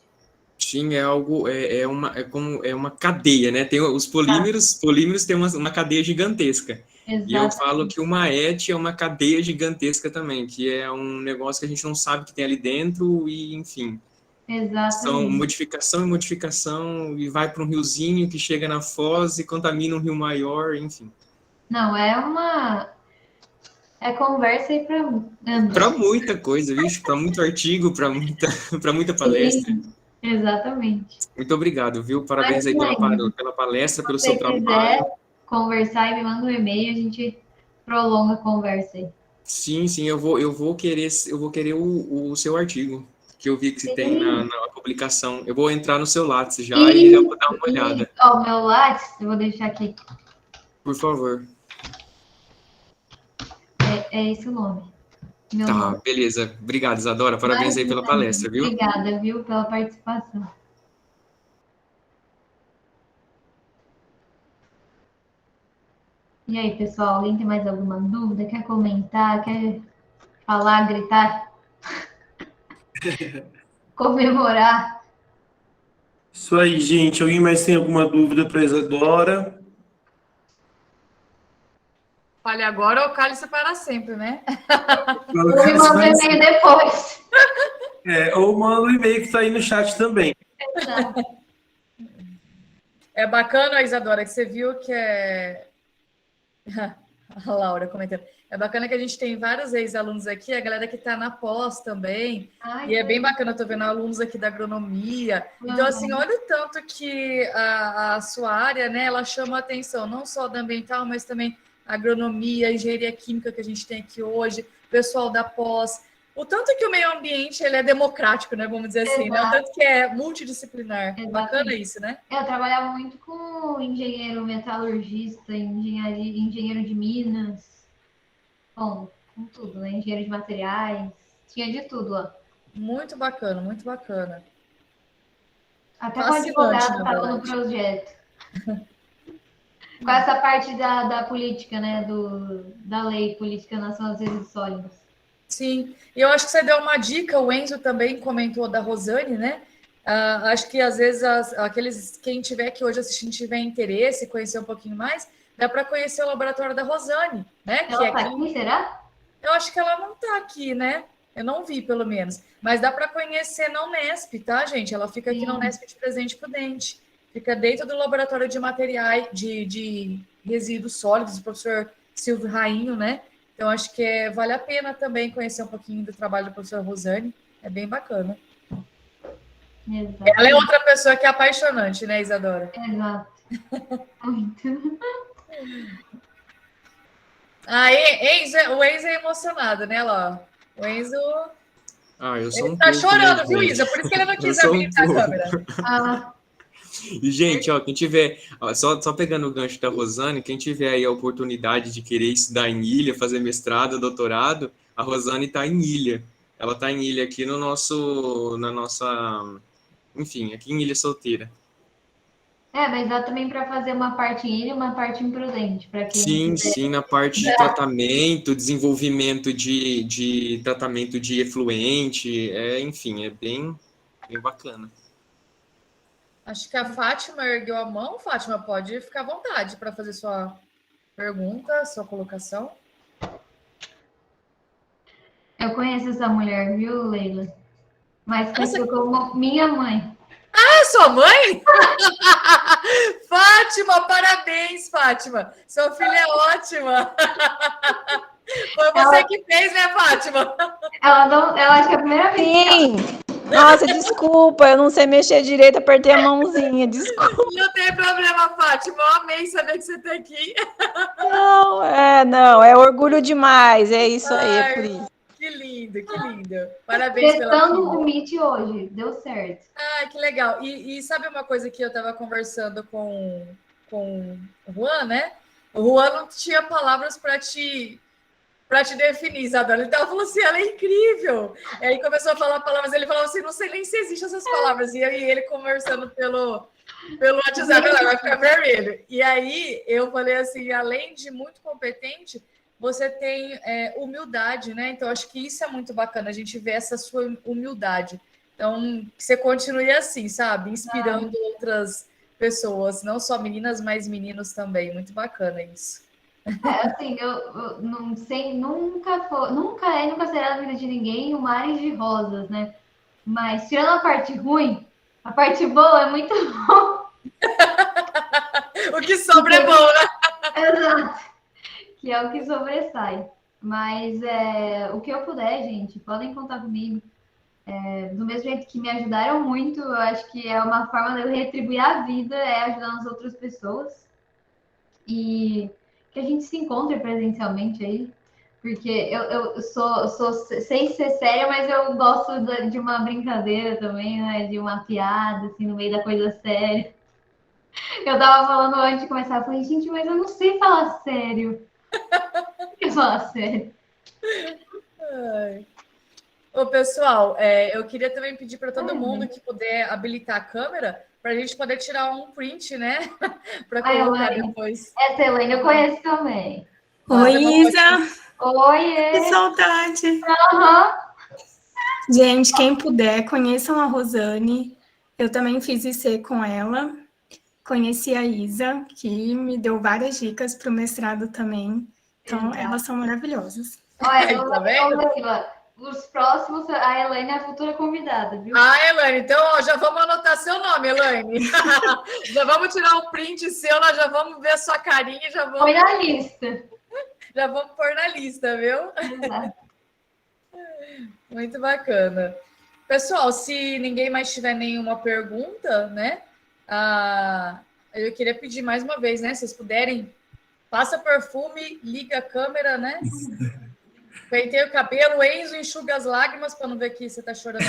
Sim, é algo, é uma cadeia, né? Tem os polímeros têm uma cadeia gigantesca. Exatamente. E eu falo que uma ET é uma cadeia gigantesca também, que é um negócio que a gente não sabe que tem ali dentro e, enfim. Exatamente. São modificação e modificação, e vai para um riozinho que chega na foz e contamina um rio maior, enfim. Não, é conversa aí para muita coisa, viu? Para muito artigo, para muita palestra. Sim, exatamente. Muito obrigado, viu? Parabéns aí pela palestra, pelo seu trabalho. Se quiser conversar e me manda um e-mail, a gente prolonga a conversa aí. Sim, eu vou querer o seu artigo, que eu vi que você tem na publicação. Eu vou entrar no seu Lattes já e já vou dar uma olhada. Ó, o meu Lattes, eu vou deixar aqui. Por favor. É esse o nome. Tá, beleza. Obrigado, Isadora. Parabéns aí pela palestra, viu? Obrigada, viu, pela participação. E aí, pessoal, alguém tem mais alguma dúvida? Quer comentar? Quer falar, gritar? Comemorar? Isso aí, gente. Alguém mais tem alguma dúvida para a Isadora? Fale agora ou cale-se para sempre, né? Ou me manda um e-mail depois. Ou manda um e-mail que está aí no chat também. Exato. É bacana, Isadora, que você viu que a Laura comentando. É bacana que a gente tem vários ex-alunos aqui, a galera que está na pós também. E é bem bacana, eu tô vendo alunos aqui da agronomia. Então, assim, olha o tanto que a sua área, né, ela chama a atenção, não só da ambiental, mas também agronomia, engenharia química que a gente tem aqui hoje, pessoal da pós. O tanto que o meio ambiente ele é democrático, né? Vamos dizer assim, né? O tanto que é multidisciplinar. Exatamente. Bacana isso, né? Eu trabalhava muito com engenheiro metalurgista, engenheiro de minas, bom, com tudo, né? Engenheiro de materiais, tinha de tudo lá. Muito bacana, muito bacana. Até o advogado estava no projeto. Com essa parte da política, né? Da lei política nacional dos resíduos sólidos. Sim, e eu acho que você deu uma dica, o Enzo também comentou da Rosane, né? Acho que às vezes quem tiver aqui hoje assistindo tiver interesse, conhecer um pouquinho mais, dá para conhecer o laboratório da Rosane, né? Ela está aqui, será? Eu acho que ela não está aqui, né? Eu não vi, pelo menos. Mas dá para conhecer na Unesp, tá, gente? Ela fica aqui na Unesp de Presidente Prudente. Fica dentro do laboratório de materiais, de resíduos sólidos, do professor Silvio Rainho, né? Então, acho que vale a pena também conhecer um pouquinho do trabalho da professora Rosane. É bem bacana. Exato. Ela é outra pessoa que é apaixonante, né, Isadora? Exato. Muito. O Enzo é emocionado, né, Lá? O Enzo... eu sou ele tá chorando, viu, Isa? Por isso que ele não quis abrir a câmera. E, gente, ó, quem tiver, ó, só pegando o gancho da Rosane, quem tiver aí a oportunidade de querer estudar em Ilha, fazer mestrado, doutorado, a Rosane está em Ilha. Ela está em Ilha aqui na nossa, enfim, aqui em Ilha Solteira. Mas dá também para fazer uma parte em ilha e uma parte imprudente, para quem Sim, quiser. sim, na parte de tratamento, desenvolvimento de tratamento de efluente, enfim, é bem bacana. Acho que a Fátima ergueu a mão. Fátima, pode ficar à vontade para fazer sua pergunta, sua colocação. Eu conheço essa mulher, viu, Leila? Mas conheço como minha mãe. É sua mãe? Fátima, parabéns, Fátima. Sua filha é ótima. Foi você que fez, né, Fátima? Ela acho que é a primeira vez. Sim! Nossa, desculpa, eu não sei mexer direito, apertei a mãozinha, desculpa. Não tem problema, Fátima. Eu amei saber que você está aqui. Não, é orgulho demais, é isso aí, é por isso. Que lindo, que lindo. Parabéns pela filha. Testando o Meet hoje, deu certo. Que legal. E sabe uma coisa que eu estava conversando com o Juan, né? O Juan não tinha palavras para te definir, Isadora. Ele estava falando assim, ela é incrível. E aí começou a falar palavras, ele falava assim, não sei nem se existem essas palavras. E aí ele conversando pelo WhatsApp, ela vai ficar vermelho. E aí eu falei assim, além de muito competente, você tem humildade, né? Então, acho que isso é muito bacana, a gente vê essa sua humildade. Então, que você continue assim, sabe? Inspirando outras pessoas, não só meninas, mas meninos também. Muito bacana isso. Assim, eu não sei, nunca será na vida de ninguém um mar de rosas, né? Mas, tirando a parte ruim, a parte boa é muito bom. O que sobra é bom, né? Exato. Que é o que sobressai. Mas o que eu puder, gente, podem contar comigo. Do mesmo jeito que me ajudaram muito, eu acho que é uma forma de eu retribuir a vida, ajudando as outras pessoas. E que a gente se encontre presencialmente aí. Porque eu sou sem ser séria, mas eu gosto de uma brincadeira também, né? De uma piada, assim, no meio da coisa séria. Eu tava falando antes de começar, eu falei, gente, mas eu não sei falar sério. Falar sério. Ô, pessoal, eu queria também pedir para todo mundo que puder habilitar a câmera para a gente poder tirar um print, né? Para colocar depois. Essa Helene eu conheço também. Oi, Isa. Oi, que saudade. Uhum. Gente, quem puder, conheçam a Rosane. Eu também fiz IC com ela. Conheci a Isa, que me deu várias dicas para o mestrado também. Então, elas são maravilhosas. Olha, tá vendo? Os próximos, a Elaine é a futura convidada, viu? Elaine, então já vamos anotar seu nome, Elaine. Já vamos tirar um print seu, nós já vamos ver a sua carinha e já vamos... Põe na lista. Já vamos pôr na lista, viu? Exato. Muito bacana. Pessoal, se ninguém mais tiver nenhuma pergunta, né? Eu queria pedir mais uma vez, né? Se vocês puderem, passa perfume, liga a câmera, né? Pentei o cabelo, Enzo enxuga as lágrimas para não ver que você tá chorando.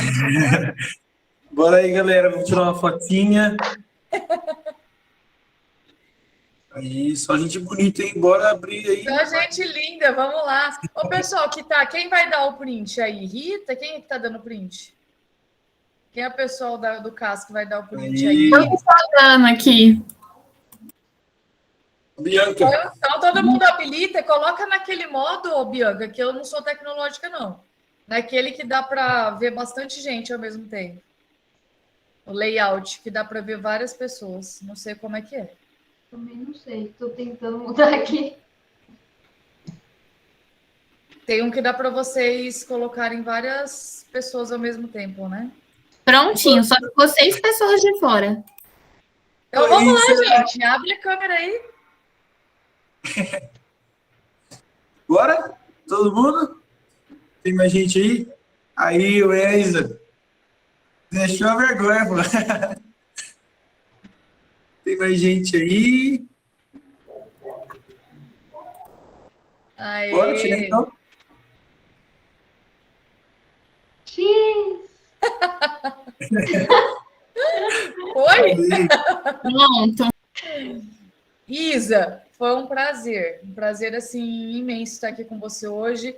Bora aí, galera. Vamos tirar uma fotinha. Aí, só gente bonita, hein? Bora abrir aí. Só gente linda, vamos lá. Ô, pessoal, quem vai dar o print aí? Rita? Quem é que tá dando print? Quem é o pessoal do CAS que vai dar o print aí? Eu estou dando aqui. Bianca. Então, todo mundo habilita e coloca naquele modo, Bianca, que eu não sou tecnológica, não. Naquele que dá para ver bastante gente ao mesmo tempo. O layout, que dá para ver várias pessoas. Não sei como é que é. Também não sei, estou tentando mudar aqui. Tem um que dá para vocês colocarem várias pessoas ao mesmo tempo, né? Prontinho, só ficou 6 pessoas de fora. Então vamos lá, gente. Abre a câmera aí. Bora? Todo mundo? Tem mais gente aí? Aí, o Isa. Deixou a vergonha, pô. Tem mais gente aí? Aê. Bora tirar então? X! Oi, Oi? Pronto. Isa, foi um prazer assim imenso estar aqui com você hoje.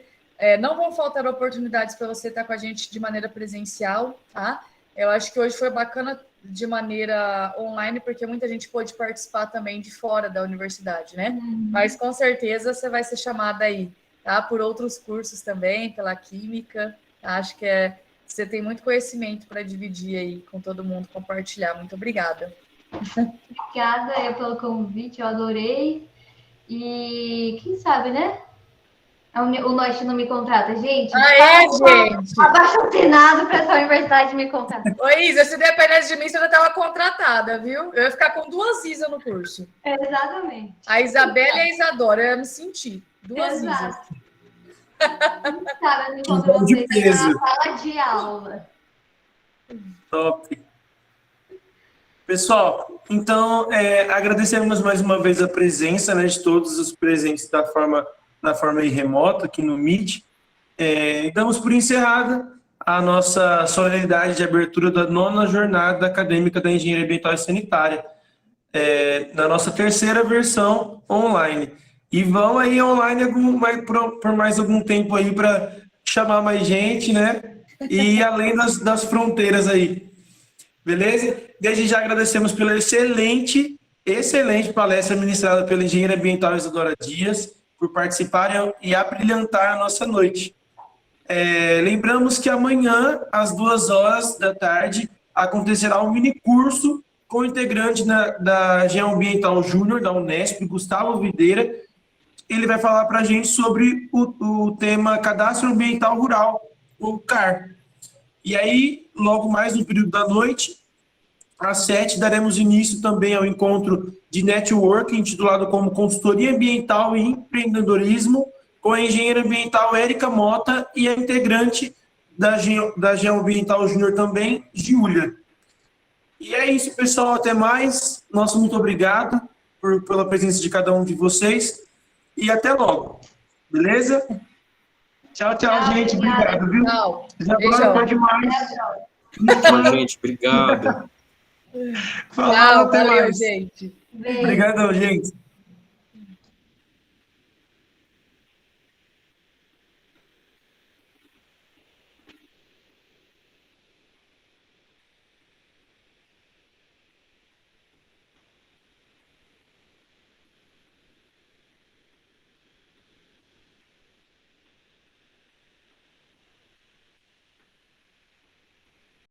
Não vão faltar oportunidades para você estar com a gente de maneira presencial, tá? Eu acho que hoje foi bacana de maneira online, porque muita gente pôde participar também de fora da universidade, né? Mas com certeza você vai ser chamada aí, tá? Por outros cursos também, pela Química. Acho que você tem muito conhecimento para dividir aí com todo mundo, compartilhar. Muito obrigada. Obrigada pelo convite, eu adorei. E quem sabe, né? O Norte não me contrata, gente. Gente! Abaixa o Senado para essa universidade me contratar. Ô, Isa, se dependesse de mim, você já estava contratada, viu? Eu ia ficar com 2 Isa no curso. Exatamente. A Isabela e a Isadora, eu ia me sentir. 2 Isas. Sabe, eu encontro vocês na sala de aula. Top. Pessoal, então, agradecemos mais uma vez a presença, né, de todos os presentes da forma remota aqui no Meet. Damos por encerrada a nossa solenidade de abertura da 9ª Jornada Acadêmica da Engenharia Ambiental e Sanitária, na nossa 3ª versão online. E vão aí online por mais algum tempo aí para chamar mais gente, né? E além das fronteiras aí. Beleza? Desde já agradecemos pela excelente palestra ministrada pela engenheira ambiental Isadora Dias, por participarem e abrilhantar a nossa noite. Lembramos que amanhã, às 14h, acontecerá um mini curso com o integrante da Geoambiental Júnior, da Unesp, Gustavo Videira. Ele vai falar para a gente sobre o tema Cadastro Ambiental Rural, o CAR. E aí, logo mais no período da noite, às 7h, daremos início também ao encontro de networking, intitulado como Consultoria Ambiental e Empreendedorismo, com a engenheira ambiental Érica Mota e a integrante da Geoambiental Júnior também, Giulia. E é isso, pessoal. Até mais. Nosso muito obrigado pela presença de cada um de vocês. E até logo. Beleza? Tchau, gente. Obrigado, viu? Tchau. Isadora, pode mais. Tchau, gente. Obrigado. Tchau, valeu, gente. Obrigadão, gente.